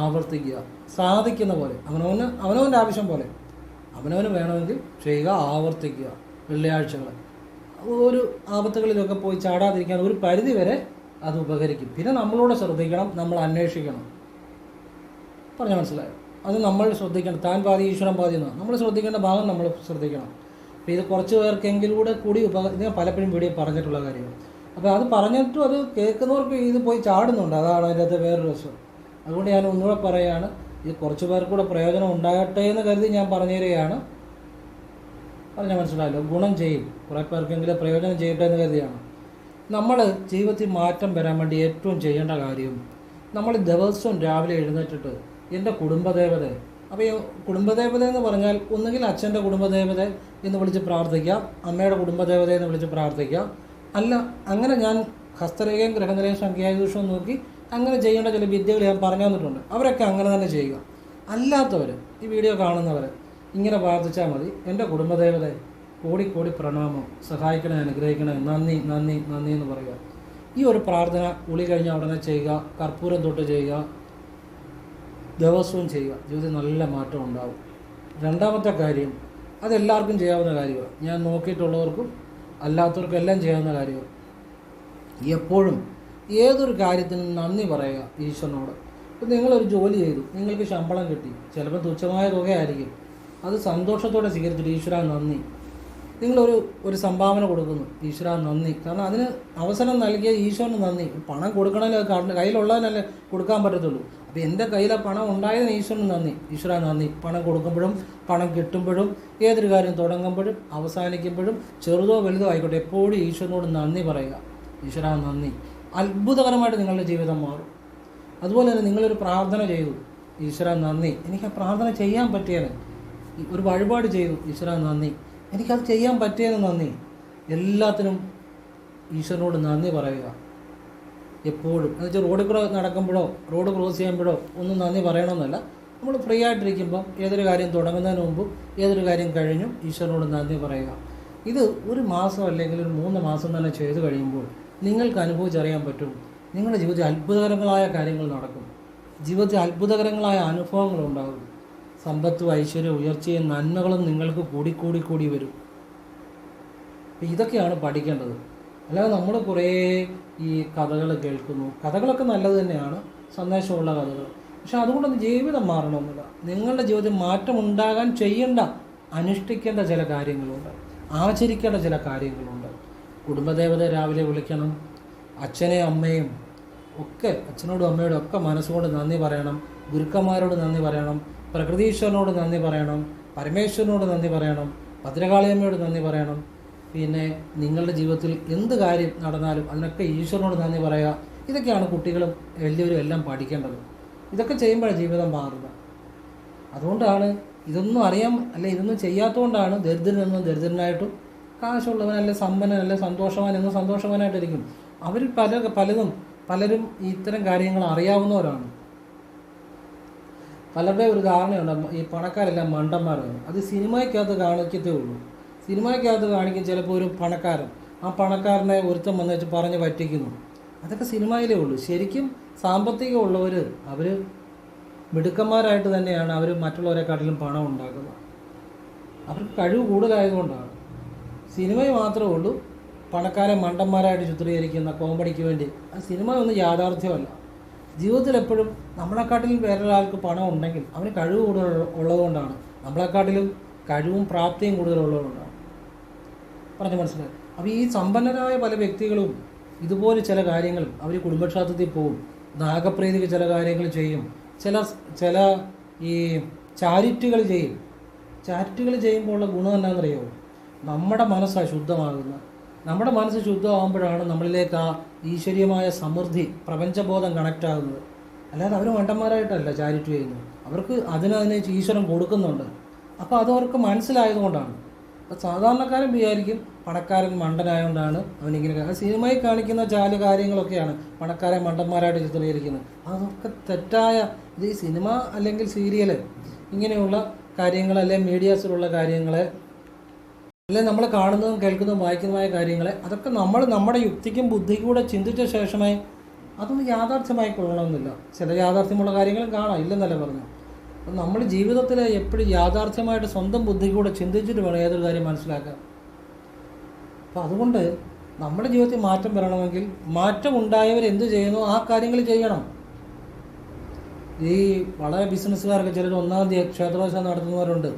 ആവർത്തിക്കുക. സാധിക്കുന്ന പോലെ അവനവൻ്റെ ആവശ്യം പോലെ അവനവന് വേണമെങ്കിൽ ചെയ്യുക, ആവർത്തിക്കുക. വെള്ളിയാഴ്ചകൾ ഒരു ആപത്തുകളിലൊക്കെ പോയി ചാടാതിരിക്കാൻ ഒരു പരിധി വരെ അത് ഉപകരിക്കും. പിന്നെ നമ്മളോട് ശ്രദ്ധിക്കണം, നമ്മൾ അന്വേഷിക്കണം. പറഞ്ഞാൽ മനസ്സിലായോ? അത് നമ്മൾ ശ്രദ്ധിക്കണം. താൻ പാതി ഈശ്വരൻ പാതി എന്നാണ്. നമ്മൾ ശ്രദ്ധിക്കേണ്ട ഭാഗം നമ്മൾ ശ്രദ്ധിക്കണം. അപ്പോൾ ഇത് കുറച്ച് പേർക്കെങ്കിലൂടെ കൂടി ഇത് പലപ്പോഴും വീഡിയോ പറഞ്ഞിട്ടുള്ള കാര്യമാണ്. അപ്പോൾ അത് പറഞ്ഞിട്ടും അത് കേൾക്കുന്നവർക്ക് ഇത് പോയി ചാടുന്നുണ്ട്. അതാണ് അതിൻ്റെ അകത്ത് വേറൊരു രസം. അതുകൊണ്ട് ഞാൻ ഒന്നുകൂടെ പറയുകയാണ്, ഇത് കുറച്ച് പേർക്കൂടെ പ്രയോജനം ഉണ്ടാകട്ടെ എന്ന് കരുതി ഞാൻ പറഞ്ഞു തരികയാണ്. പറഞ്ഞാൽ മനസ്സിലായല്ലോ? ഗുണം ചെയ്യും, കുറേ പേർക്കെങ്കിലും പ്രയോജനം ചെയ്യട്ടെ എന്ന് കരുതിയാണ്. നമ്മൾ ജീവിതത്തിൽ മാറ്റം വരാൻ വേണ്ടി ഏറ്റവും ചെയ്യേണ്ട കാര്യം, നമ്മൾ ദിവസവും രാവിലെ എഴുന്നേറ്റിട്ട് എൻ്റെ കുടുംബദേവത, അപ്പോൾ ഈ കുടുംബദേവത എന്ന് പറഞ്ഞാൽ ഒന്നുകിൽ അച്ഛൻ്റെ കുടുംബദേവത എന്ന് വിളിച്ച് പ്രാർത്ഥിക്കാം, അമ്മയുടെ കുടുംബദേവത എന്ന് വിളിച്ച് പ്രാർത്ഥിക്കാം. അല്ല, അങ്ങനെ ഞാൻ ഹസ്തരേഖയും ഗ്രഹനിലയും സംഖ്യാദോഷവും നോക്കി അങ്ങനെ ചെയ്യേണ്ട ചില വിദ്യകൾ ഞാൻ പറഞ്ഞു തന്നിട്ടുണ്ട്. അവരൊക്കെ അങ്ങനെ തന്നെ ചെയ്യുക. അല്ലാത്തവർ, ഈ വീഡിയോ കാണുന്നവർ ഇങ്ങനെ പ്രാർത്ഥിച്ചാൽ മതി. എൻ്റെ കുടുംബദേവത കോടി കോടി പ്രണാമം, സഹായിക്കണേ, അനുഗ്രഹിക്കണേ, നന്ദി നന്ദി നന്ദി എന്ന് പറയുക. ഈ ഒരു പ്രാർത്ഥന ഉളി കഴിഞ്ഞാൽ ഉടനെ ചെയ്യുക. കർപ്പൂരം തൊട്ട് ചെയ്യുക, ദിവസവും ചെയ്യുക. ജീവിതത്തിൽ നല്ല മാറ്റം ഉണ്ടാവും. രണ്ടാമത്തെ കാര്യം, അതെല്ലാവർക്കും ചെയ്യാവുന്ന കാര്യമാണ്. ഞാൻ നോക്കിയിട്ടുള്ളവർക്കും അല്ലാത്തവർക്കും എല്ലാം ചെയ്യാവുന്ന കാര്യമാണ്. എപ്പോഴും ഏതൊരു കാര്യത്തിനും നന്ദി പറയുക ഈശ്വരനോട്. ഇപ്പം നിങ്ങളൊരു ജോലി ചെയ്തു, നിങ്ങൾക്ക് ശമ്പളം കിട്ടി, ചിലപ്പോൾ തുച്ഛമായ തുകയായിരിക്കും. അത് സന്തോഷത്തോടെ സ്വീകരിച്ചിട്ട് ഈശ്വര നന്ദി. നിങ്ങളൊരു സംഭാവന കൊടുക്കുന്നു, ഈശ്വര നന്ദി. കാരണം അതിന് അവസരം നൽകിയ ഈശ്വരന് നന്ദി. പണം കൊടുക്കണമെങ്കിൽ കയ്യിലുള്ളതിനല്ലേ കൊടുക്കാൻ പറ്റത്തുള്ളൂ. അപ്പോൾ എൻ്റെ കയ്യിൽ ആ പണം ഉണ്ടായതിന് ഈശ്വരന് നന്ദി, ഈശ്വര നന്ദി. പണം കൊടുക്കുമ്പോഴും പണം കിട്ടുമ്പോഴും ഏതൊരു കാര്യം തുടങ്ങുമ്പോഴും അവസാനിക്കുമ്പോഴും ചെറുതോ വലുതോ ആയിക്കോട്ടെ എപ്പോഴും ഈശ്വരനോട് നന്ദി പറയുക. ഈശ്വര നന്ദി. അത്ഭുതകരമായിട്ട് നിങ്ങളുടെ ജീവിതം മാറും. അതുപോലെ തന്നെ നിങ്ങളൊരു പ്രാർത്ഥന ചെയ്തു, ഈശ്വര നന്ദി, എനിക്ക് ആ പ്രാർത്ഥന ചെയ്യാൻ പറ്റിയത്. ഒരു വഴിപാട് ചെയ്തു, ഈശ്വര നന്ദി, എനിക്കത് ചെയ്യാൻ പറ്റിയതിന് നന്ദി. എല്ലാത്തിനും ഈശ്വരനോട് നന്ദി പറയുക എപ്പോഴും. എന്ന് വെച്ചാൽ റോഡിൽ കൂടെ നടക്കുമ്പോഴോ റോഡ് ക്രോസ് ചെയ്യുമ്പോഴോ ഒന്നും നന്ദി പറയണമെന്നല്ല. നമ്മൾ ഫ്രീ ആയിട്ടിരിക്കുമ്പം ഏതൊരു കാര്യം തുടങ്ങുന്നതിന് മുമ്പും ഏതൊരു കാര്യം കഴിഞ്ഞും ഈശ്വരനോട് നന്ദി പറയുക. ഇത് ഒരു മാസം അല്ലെങ്കിൽ ഒരു 3 മാസം തന്നെ ചെയ്തു കഴിയുമ്പോൾ നിങ്ങൾക്ക് അനുഭവിച്ചറിയാൻ പറ്റും, നിങ്ങളുടെ ജീവിതത്തിൽ അത്ഭുതകരങ്ങളായ കാര്യങ്ങൾ നടക്കും. ജീവിതത്തിൽ അത്ഭുതകരങ്ങളായ അനുഭവങ്ങളുണ്ടാകും. സമ്പത്തും ഐശ്വര്യവും ഉയർച്ചയും നന്മകളും നിങ്ങൾക്ക് കൂടി വരും. അപ്പം ഇതൊക്കെയാണ് പഠിക്കേണ്ടത്. അല്ലാതെ നമ്മൾ കുറേ ഈ കഥകൾ കേൾക്കുന്നു. കഥകളൊക്കെ നല്ലത് തന്നെയാണ്, സന്ദേശമുള്ള കഥകൾ. പക്ഷെ അതുകൊണ്ടൊന്നും ജീവിതം മാറണമെന്നില്ല. നിങ്ങളുടെ ജീവിതത്തിൽ മാറ്റം ഉണ്ടാകാൻ ചെയ്യേണ്ട, അനുഷ്ഠിക്കേണ്ട ചില കാര്യങ്ങളുണ്ട്, ആചരിക്കേണ്ട ചില കാര്യങ്ങളുണ്ട്. കുടുംബദേവതയെ രാവിലെ വിളിക്കണം. അച്ഛനെയും അമ്മയും ഒക്കെ, അച്ഛനോടും അമ്മയോടും ഒക്കെ മനസ്സുകൊണ്ട് നന്ദി പറയണം. ഗുരുക്കന്മാരോട് നന്ദി പറയണം. പ്രകൃതീശ്വരനോട് നന്ദി പറയണം. പരമേശ്വരനോട് നന്ദി പറയണം. ഭദ്രകാളിയമ്മയോട് നന്ദി പറയണം. പിന്നെ നിങ്ങളുടെ ജീവിതത്തിൽ എന്ത് കാര്യം നടന്നാലും അതിനൊക്കെ ഈശ്വരനോട് നന്ദി പറയുക. ഇതൊക്കെയാണ് കുട്ടികളും വലിയവരും എല്ലാം പഠിക്കേണ്ടത്. ഇതൊക്കെ ചെയ്യുമ്പോഴാണ് ജീവിതം മാറുന്നത്. അതുകൊണ്ടാണ് ഇതൊന്നും ഇതൊന്നും ചെയ്യാത്തതുകൊണ്ടാണ് ദരിദ്രനെന്നും ദരിദ്രനായിട്ടും, കാശുള്ളവനല്ല സമ്പന്നനല്ല സന്തോഷവാൻ എന്നും സന്തോഷവാനായിട്ടിരിക്കും. അവരിൽ പലരും ഇത്തരം കാര്യങ്ങൾ അറിയാവുന്നവരാണ്. പലരുടെ ഒരു ധാരണയുണ്ട്, ഈ പണക്കാരെല്ലാം മണ്ടന്മാരാണ്. അത് സിനിമയ്ക്കകത്ത് കാണിക്കത്തേ ഉള്ളൂ. സിനിമയ്ക്കകത്ത് കാണിക്കും ചിലപ്പോൾ ഒരു പണക്കാരൻ, ആ പണക്കാരനെ ഒരുത്തം വന്ന് വെച്ച് പറഞ്ഞ് പറ്റിക്കുന്നു. അതൊക്കെ സിനിമയിലേ ഉള്ളൂ. ശരിക്കും സാമ്പത്തികമുള്ളവർ അവർ മിടുക്കന്മാരായിട്ട് തന്നെയാണ് അവർ മറ്റുള്ളവരെക്കാട്ടിലും പണം ഉണ്ടാക്കുന്നത്. അവർക്ക് കഴിവ് കൂടുതലായതുകൊണ്ടാണ്. സിനിമയിൽ മാത്രമേ ഉള്ളൂ പണക്കാരെ മണ്ടന്മാരായിട്ട് ചിത്രീകരിക്കുന്ന കോമഡിക്ക് വേണ്ടി ആ സിനിമ ഒന്നും യാഥാർത്ഥ്യമല്ല. ജീവിതത്തിൽ എപ്പോഴും നമ്മളെക്കാട്ടിലും വേറൊരാൾക്ക് പണം ഉണ്ടെങ്കിൽ അവന് കഴിവ് കൂടുതൽ ഉള്ളതുകൊണ്ടാണ്, നമ്മളെക്കാട്ടിലും കഴിവും പ്രാപ്തിയും കൂടുതലുള്ളതുകൊണ്ടാണ്. പറഞ്ഞു മനസ്സിലായി. അപ്പോൾ ഈ സമ്പന്നരായ പല വ്യക്തികളും ഇതുപോലെ ചില കാര്യങ്ങളും അവർ കുടുംബക്ഷേത്രത്തിൽ പോകും, നാഗപ്രീതിക്ക് ചില കാര്യങ്ങൾ ചെയ്യും, ചില ഈ ചാരിറ്റികൾ ചെയ്യും. ചാരിറ്റികൾ ചെയ്യുമ്പോൾ ഉള്ള ഗുണം എന്താണെന്നറിയാമോ? നമ്മുടെ മനസ്സാണ് ശുദ്ധമാകുന്നത്. നമ്മുടെ മനസ്സ് ശുദ്ധമാകുമ്പോഴാണ് നമ്മളിലേക്ക് ആ ഈശ്വരീയമായ സമൃദ്ധി, പ്രപഞ്ചബോധം കണക്റ്റ് ആകുന്നത്. അല്ലാതെ അവർ മണ്ടന്മാരായിട്ടല്ല ചാരിറ്റി ചെയ്യുന്നത്, അവർക്ക് അതിനെ ഈശ്വരൻ കൊടുക്കുന്നുണ്ട്. അപ്പോൾ അതവർക്ക് മനസ്സിലായതുകൊണ്ടാണ്. അപ്പോൾ സാധാരണക്കാരൻ വിചാരിക്കും പണക്കാരൻ മണ്ടനായതുകൊണ്ടാണ് അവനിങ്ങനെ. സിനിമയിൽ കാണിക്കുന്ന ചില കാര്യങ്ങളൊക്കെയാണ് പണക്കാരെ മണ്ടന്മാരായിട്ട് ചിത്രീകരിക്കുന്നത്. അതൊക്കെ തെറ്റായ ഇത്. ഈ സിനിമ അല്ലെങ്കിൽ സീരിയൽ ഇങ്ങനെയുള്ള കാര്യങ്ങൾ, അല്ലെങ്കിൽ മീഡിയാസിലുള്ള കാര്യങ്ങളെ, അല്ലെങ്കിൽ നമ്മൾ കാണുന്നതും കേൾക്കുന്നതും വായിക്കുന്നതുമായ കാര്യങ്ങളെ, അതൊക്കെ നമ്മൾ നമ്മുടെ യുക്തിക്കും ബുദ്ധിക്കും കൂടെ ചിന്തിച്ച ശേഷമേ അതൊന്നും യാഥാർത്ഥ്യമായി കൊള്ളണമെന്നില്ല. ചില യാഥാർത്ഥ്യമുള്ള കാര്യങ്ങളും കാണാം, ഇല്ലെന്നല്ല പറഞ്ഞു. അപ്പം നമ്മൾ ജീവിതത്തിൽ എപ്പോഴും യാഥാർത്ഥ്യമായിട്ട് സ്വന്തം ബുദ്ധി കൂടെ ചിന്തിച്ചിട്ട് വേണം ഏതൊരു കാര്യം മനസ്സിലാക്കാൻ. അപ്പം അതുകൊണ്ട് നമ്മുടെ ജീവിതത്തിൽ മാറ്റം വരണമെങ്കിൽ മാറ്റം ഉണ്ടായവരെന്ത് ചെയ്യുന്നു ആ കാര്യങ്ങൾ ചെയ്യണം. ഈ വളരെ ബിസിനസ്സുകാരൊക്കെ ചിലർ 1-ാം തീയതി ക്ഷേത്രദർശനം നടത്തുന്നവരുണ്ട്,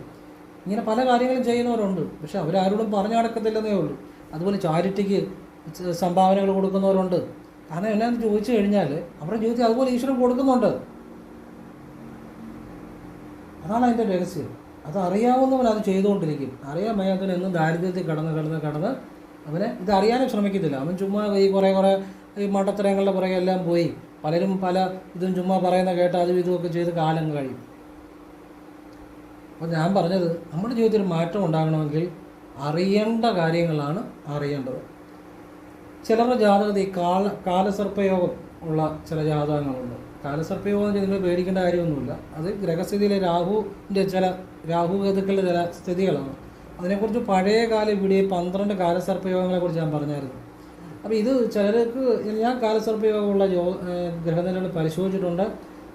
ഇങ്ങനെ പല കാര്യങ്ങളും ചെയ്യുന്നവരുണ്ട്. പക്ഷെ അവരാരോടും പറഞ്ഞു നടക്കത്തില്ലെന്നേ ഉള്ളൂ. അതുപോലെ ചാരിറ്റിക്ക് സംഭാവനകൾ കൊടുക്കുന്നവരുണ്ട്. കാരണം എന്നാന്ന് ചോദിച്ചു കഴിഞ്ഞാൽ അവരുടെ ജീവിതത്തിൽ അതുപോലെ ഈശ്വരൻ കൊടുക്കുന്നുണ്ട്. അതാണ് അതിൻ്റെ രഹസ്യം. അത് അറിയാവുന്നവൻ അത് ചെയ്തുകൊണ്ടിരിക്കും. അറിയാൻ വയ്യാത്തവൻ എന്നും ദാരിദ്ര്യത്തിൽ കടന്ന് അവനെ ഇതറിയാനും ശ്രമിക്കത്തില്ല. അവൻ ചുമ്മാ ഈ കുറേ ഈ മണ്ടത്തരങ്ങളുടെ പുറകെ എല്ലാം പോയി പലരും പല ഇതും ചുമ്മാ പറയുന്ന കേട്ട് അതും ഇതുമൊക്കെ ചെയ്ത് കാലം കഴിയും. അപ്പോൾ ഞാൻ പറഞ്ഞത് നമ്മുടെ ജീവിതത്തിൽ മാറ്റം ഉണ്ടാകണമെങ്കിൽ അറിയേണ്ട കാര്യങ്ങളാണ് അറിയേണ്ടത്. ചിലരുടെ ജാതകത്തിൽ ഈ കാലസർപ്പയോഗം ഉള്ള ചില ജാതകങ്ങളുണ്ട്. കാലസർപ്പയോഗം നിങ്ങൾ പേടിക്കേണ്ട കാര്യമൊന്നുമില്ല. അത് ഗ്രഹസ്ഥിതിയിലെ രാഹുകേതുക്കളുടെ ചില സ്ഥിതികളാണ്. അതിനെക്കുറിച്ച് പഴയ കാല വീഡിയോ 12 കാലസർപ്പയോഗങ്ങളെക്കുറിച്ച് ഞാൻ പറഞ്ഞായിരുന്നു. അപ്പോൾ ഇത് ചിലർക്ക് ഞാൻ കാലസർപ്പയോഗമുള്ള ഗ്രഹനിലകൾ പരിശോധിച്ചിട്ടുണ്ട്,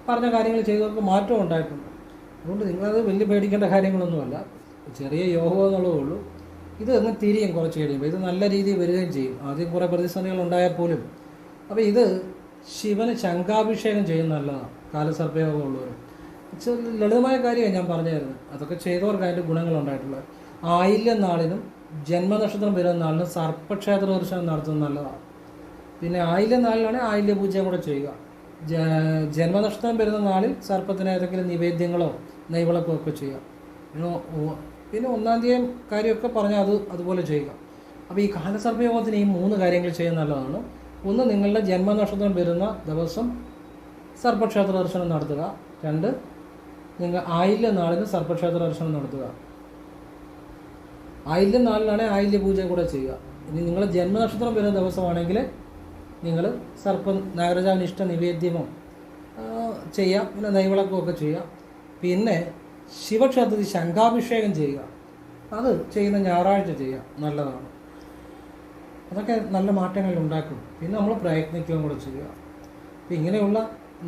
പറഞ്ഞ കാര്യങ്ങൾ ചെയ്തവർക്ക് മാറ്റം ഉണ്ടായിട്ടുണ്ട്. അതുകൊണ്ട് നിങ്ങളത് വലിയ പേടിക്കേണ്ട കാര്യങ്ങളൊന്നുമല്ല, ചെറിയ യോഗം എന്നുള്ളതേ ഉള്ളൂ. ഇത് അങ്ങ് തിരിയും കുറച്ച് കഴിയുമ്പോൾ ഇത് നല്ല രീതിയിൽ വരികയും ചെയ്യും. ആദ്യം കുറേ പ്രതിസന്ധികൾ ഉണ്ടായാൽ പോലും. അപ്പോൾ ഇത് ശിവന് ശംഖാഭിഷേകം ചെയ്യുന്ന നല്ലതാണ് കാലസർപ്പയോഗമുള്ളവർ. ലളിതമായ കാര്യമാണ് ഞാൻ പറഞ്ഞായിരുന്നു. അതൊക്കെ ചെയ്തവർക്ക് അതിൻ്റെ ഗുണങ്ങളുണ്ടായിട്ടുള്ളത്. ആയില്യം നാളിനും ജന്മനക്ഷത്രം വരുന്ന നാളിനും സർപ്പക്ഷേത്ര ദർശനം നടത്തുന്നത് നല്ലതാണ്. പിന്നെ ആയില്യം നാളിലാണെങ്കിൽ ആയില്യ പൂജയും കൂടെ ചെയ്യുക. ജന്മനക്ഷത്രം വരുന്ന നാളിൽ സർപ്പത്തിന് ഏതെങ്കിലും നിവേദ്യങ്ങളോ നെയ്വിളക്കോ ഒക്കെ ചെയ്യുക. പിന്നെ 1-ാം തീയതി കാര്യമൊക്കെ പറഞ്ഞാൽ അതുപോലെ ചെയ്യുക. അപ്പോൾ ഈ കാലസർപ്പയോഗത്തിന് ഈ 3 കാര്യങ്ങൾ ചെയ്യുന്നത് നല്ലതാണ്. ഒന്ന്, നിങ്ങളുടെ ജന്മനക്ഷത്രം വരുന്ന ദിവസം സർപ്പക്ഷേത്ര ദർശനം നടത്തുക. 2, നിങ്ങൾ ആയില്യം നാളിന് സർപ്പക്ഷേത്ര ദർശനം നടത്തുക. ആയില്യം നാളിലാണെങ്കിൽ ആയില്യ പൂജ കൂടെ ചെയ്യുക. ഇനി നിങ്ങളുടെ ജന്മനക്ഷത്രം വരുന്ന ദിവസമാണെങ്കിൽ നിങ്ങൾ നാഗരാജാവിന് ഇഷ്ട നിവേദ്യമോ ചെയ്യാം, പിന്നെ നെയ്വിളക്കമൊക്കെ ചെയ്യാം. പിന്നെ ശിവക്ഷേത്രത്തിൽ ശംഖാഭിഷേകം ചെയ്യുക. അത് ചെയ്യുന്ന ഞായറാഴ്ച ചെയ്യുക, നല്ലതാണ്. അതൊക്കെ നല്ല മാറ്റങ്ങൾ ഉണ്ടാക്കും. പിന്നെ നമ്മൾ പ്രയത്നിക്കുകയും കൂടെ ചെയ്യുക. അപ്പം ഇങ്ങനെയുള്ള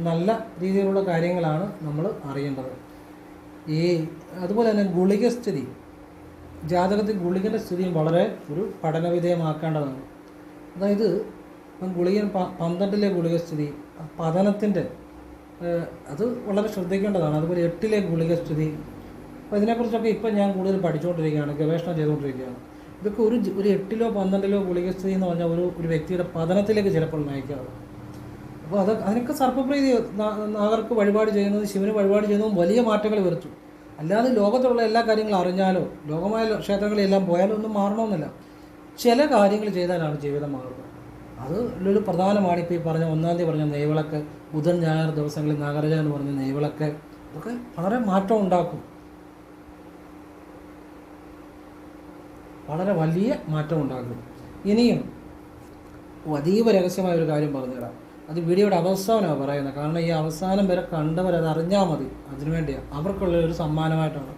നല്ല രീതിയിലുള്ള കാര്യങ്ങളാണ് നമ്മൾ അറിയേണ്ടത്. അതുപോലെ തന്നെ ഗുളികസ്ഥിതി, ജാതകത്തിൽ ഗുളികൻ്റെ സ്ഥിതിയും വളരെ ഒരു പഠനവിധേയമാക്കേണ്ടതാണ്. അതായത് ഗുളികൻ 12-ലെ ഗുളികസ്ഥിതി, പതനത്തിൻ്റെ അത് വളരെ ശ്രദ്ധിക്കേണ്ടതാണ്. അതുപോലെ 8-ലെ ഗുളികസ്ഥിതി. അപ്പോൾ ഇതിനെക്കുറിച്ചൊക്കെ ഇപ്പം ഞാൻ കൂടുതൽ പഠിച്ചുകൊണ്ടിരിക്കുകയാണ്, ഗവേഷണം ചെയ്തുകൊണ്ടിരിക്കുകയാണ്. ഇതൊക്കെ ഒരു 8-ലോ 12-ലോ ഗുളികസ്ഥിതി എന്ന് പറഞ്ഞാൽ ഒരു വ്യക്തിയുടെ പതനത്തിലേക്ക് ചിലപ്പോൾ നയിക്കാറ്. അപ്പോൾ അതിനൊക്കെ സർപ്പപ്രീതി, നാഗർക്ക് വഴിപാട് ചെയ്യുന്നതും ശിവന് വഴിപാട് ചെയ്യുന്നതും വലിയ മാറ്റങ്ങൾ വരുത്തും. അല്ലാതെ ലോകത്തുള്ള എല്ലാ കാര്യങ്ങളും അറിഞ്ഞാലോ ലോകമായ ക്ഷേത്രങ്ങളിലെല്ലാം പോയാലോ ഒന്നും മാറണമെന്നില്ല. ചില കാര്യങ്ങൾ ചെയ്താലാണ് ജീവിതം മാറുന്നത്. അതിലൊരു പ്രധാനമാണ് ഇപ്പോൾ ഈ പറഞ്ഞ 1-ാം തീയതി പറഞ്ഞ നെയ്വിളക്ക്, ബുധൻ ഞായർ ദിവസങ്ങളിൽ നാഗരാജ എന്ന് പറഞ്ഞ നെയ്വിളക്ക്, അതൊക്കെ വളരെ മാറ്റം ഉണ്ടാക്കും. വളരെ വലിയ മാറ്റം ഉണ്ടാക്കും. ഇനിയും അതീവ രഹസ്യമായ ഒരു കാര്യം പറഞ്ഞുതരാം. അത് വീഡിയോയുടെ അവസാനമാണ് പറയുന്നത്. കാരണം ഈ അവസാനം വരെ കണ്ടവരത് അറിഞ്ഞാൽ മതി. അതിനുവേണ്ടിയാണ്, അവർക്കുള്ള ഒരു സമ്മാനമായിട്ടാണ്.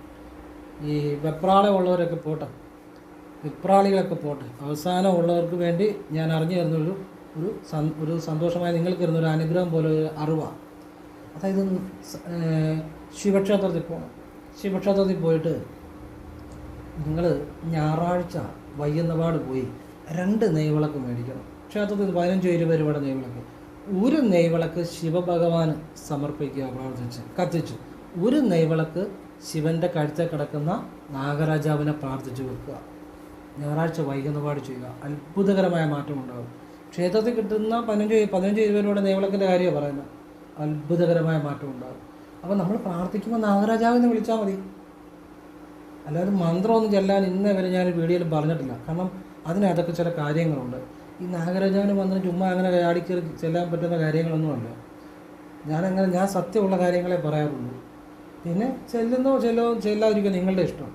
ഈ വെപ്രാളമുള്ളവരൊക്കെ പോട്ടെ, വിപ്രാളികളൊക്കെ പോട്ടെ, അവസാനം ഉള്ളവർക്ക് വേണ്ടി ഞാൻ അറിഞ്ഞു തരുന്നൊരു ഒരു സന്തോഷമായി നിങ്ങൾക്ക് തരുന്നൊരു അനുഗ്രഹം പോലെ ഒരു അറിവാണ്. അതായത് ശിവക്ഷേത്രത്തിൽ പോകണം. ശിവക്ഷേത്രത്തിൽ പോയിട്ട് നിങ്ങൾ ഞായറാഴ്ച വയ്യുന്നപാട് പോയി 2 നെയ്വിളക്ക് മേടിക്കണം. ക്ഷേത്രത്തിൽ 15-20 രൂപയുടെ നെയ്വിളക്ക്. ഒരു നെയ്വിളക്ക് ശിവഭഗവാന് സമർപ്പിക്കുക, പ്രാർത്ഥിച്ച് കത്തിച്ച്. ഒരു നെയ്വിളക്ക് ശിവൻ്റെ കഴുത്തിൽ കിടക്കുന്ന നാഗരാജാവിനെ പ്രാർത്ഥിച്ച് വെക്കുക. ഞായറാഴ്ച വൈകുന്നപാട് ചെയ്യുക. അത്ഭുതകരമായ മാറ്റം ഉണ്ടാകും. ക്ഷേത്രത്തിൽ കിട്ടുന്ന 15-20 രൂപയുടെ നെയ്വിളക്കിൻ്റെ കാര്യമാണ് പറയുന്നത്. അത്ഭുതകരമായ മാറ്റം ഉണ്ടാകും. അപ്പോൾ നമ്മൾ പ്രാർത്ഥിക്കുമ്പോൾ നാഗരാജാവിനെ വിളിച്ചാൽ മതി. അല്ലാതെ മന്ത്രമൊന്നും ചെല്ലാൻ ഇന്നേ വരെ ഞാൻ വീഡിയോയിൽ പറഞ്ഞിട്ടില്ല. കാരണം അതിനകത്തൊക്കെ ചില കാര്യങ്ങളുണ്ട്. ഈ നാഗരാജാവിന് മന്ത്രം ചുമ്മാ അങ്ങനെ ആടിക്കറി ചെല്ലാൻ പറ്റുന്ന കാര്യങ്ങളൊന്നുമല്ല. ഞാൻ സത്യമുള്ള കാര്യങ്ങളെ പറയാറുള്ളൂ. പിന്നെ ചെല്ലാതിരിക്കുക നിങ്ങളുടെ ഇഷ്ടം.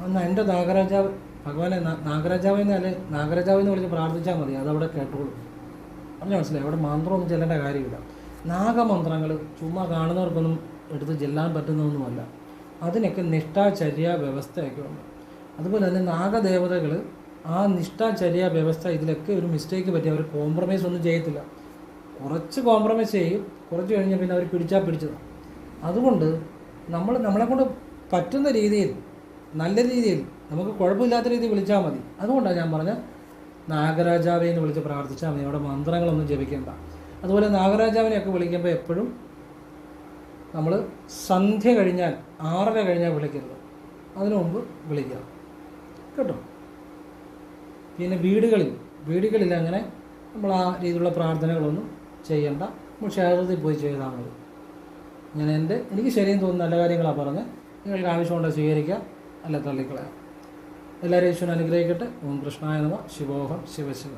എന്നാൽ എൻ്റെ നാഗരാജാവ് ഭഗവാനെ നാഗരാജാവെന്ന് വിളിച്ച് പ്രാർത്ഥിച്ചാൽ മതി, അതവിടെ കേട്ടോളൂ. പറഞ്ഞാൽ മനസ്സിലായി. അവിടെ മന്ത്രമൊന്നും ചെല്ലേണ്ട കാര്യമില്ല. നാഗമന്ത്രങ്ങൾ ചുമ്മാ കാണുന്നവർക്കൊന്നും എടുത്ത് ചെല്ലാൻ പറ്റുന്നതൊന്നുമല്ല. അതിനൊക്കെ നിഷ്ഠാചര്യ വ്യവസ്ഥയൊക്കെ ഉണ്ട്. അതുപോലെ തന്നെ നാഗദേവതകൾ ആ നിഷ്ഠാചര്യ വ്യവസ്ഥ ഇതിലൊക്കെ ഒരു മിസ്റ്റേക്ക് പറ്റി അവർ കോംപ്രമൈസ് ഒന്നും ചെയ്യത്തില്ല. കുറച്ച് കോംപ്രമൈസ് ചെയ്യും, കുറച്ച് കഴിഞ്ഞാൽ പിന്നെ അവർ പിടിച്ചതാണ്. അതുകൊണ്ട് നമ്മളെക്കൊണ്ട് പറ്റുന്ന രീതിയിൽ, നല്ല രീതിയിൽ, നമുക്ക് കുഴപ്പമില്ലാത്ത രീതിയിൽ വിളിച്ചാൽ മതി. അതുകൊണ്ടാണ് ഞാൻ പറഞ്ഞ നാഗരാജാവെ എന്ന് വിളിച്ച് പ്രാർത്ഥിച്ചാൽ മതി. അവിടെ മന്ത്രങ്ങളൊന്നും ജപിക്കേണ്ട. അതുപോലെ നാഗരാജാവിനെയൊക്കെ വിളിക്കുമ്പോൾ എപ്പോഴും നമ്മൾ സന്ധ്യ കഴിഞ്ഞാൽ 6:30 കഴിഞ്ഞാൽ വിളിക്കരുത്. അതിനു മുമ്പ് വിളിക്കുക കേട്ടോ. പിന്നെ വീടുകളിൽ അങ്ങനെ നമ്മൾ ആ രീതിയിലുള്ള പ്രാർത്ഥനകളൊന്നും ചെയ്യണ്ട. നമ്മൾ ക്ഷേത്രത്തിൽ പോയി ചെയ്താൽ മതി. എനിക്ക് ശരിയെന്ന് തോന്നുന്ന നല്ല കാര്യങ്ങളാണ് പറഞ്ഞത്. നിങ്ങൾക്ക് ആവശ്യമുണ്ടെങ്കിൽ സ്വീകരിക്കുക, അല്ല തള്ളിക്കളയാം. എല്ലാവരും ഈശ്വരൻ അനുഗ്രഹിക്കട്ടെ. ഓം കൃഷ്ണായ നമഃ. ശിവോഹം ശിവശിവ.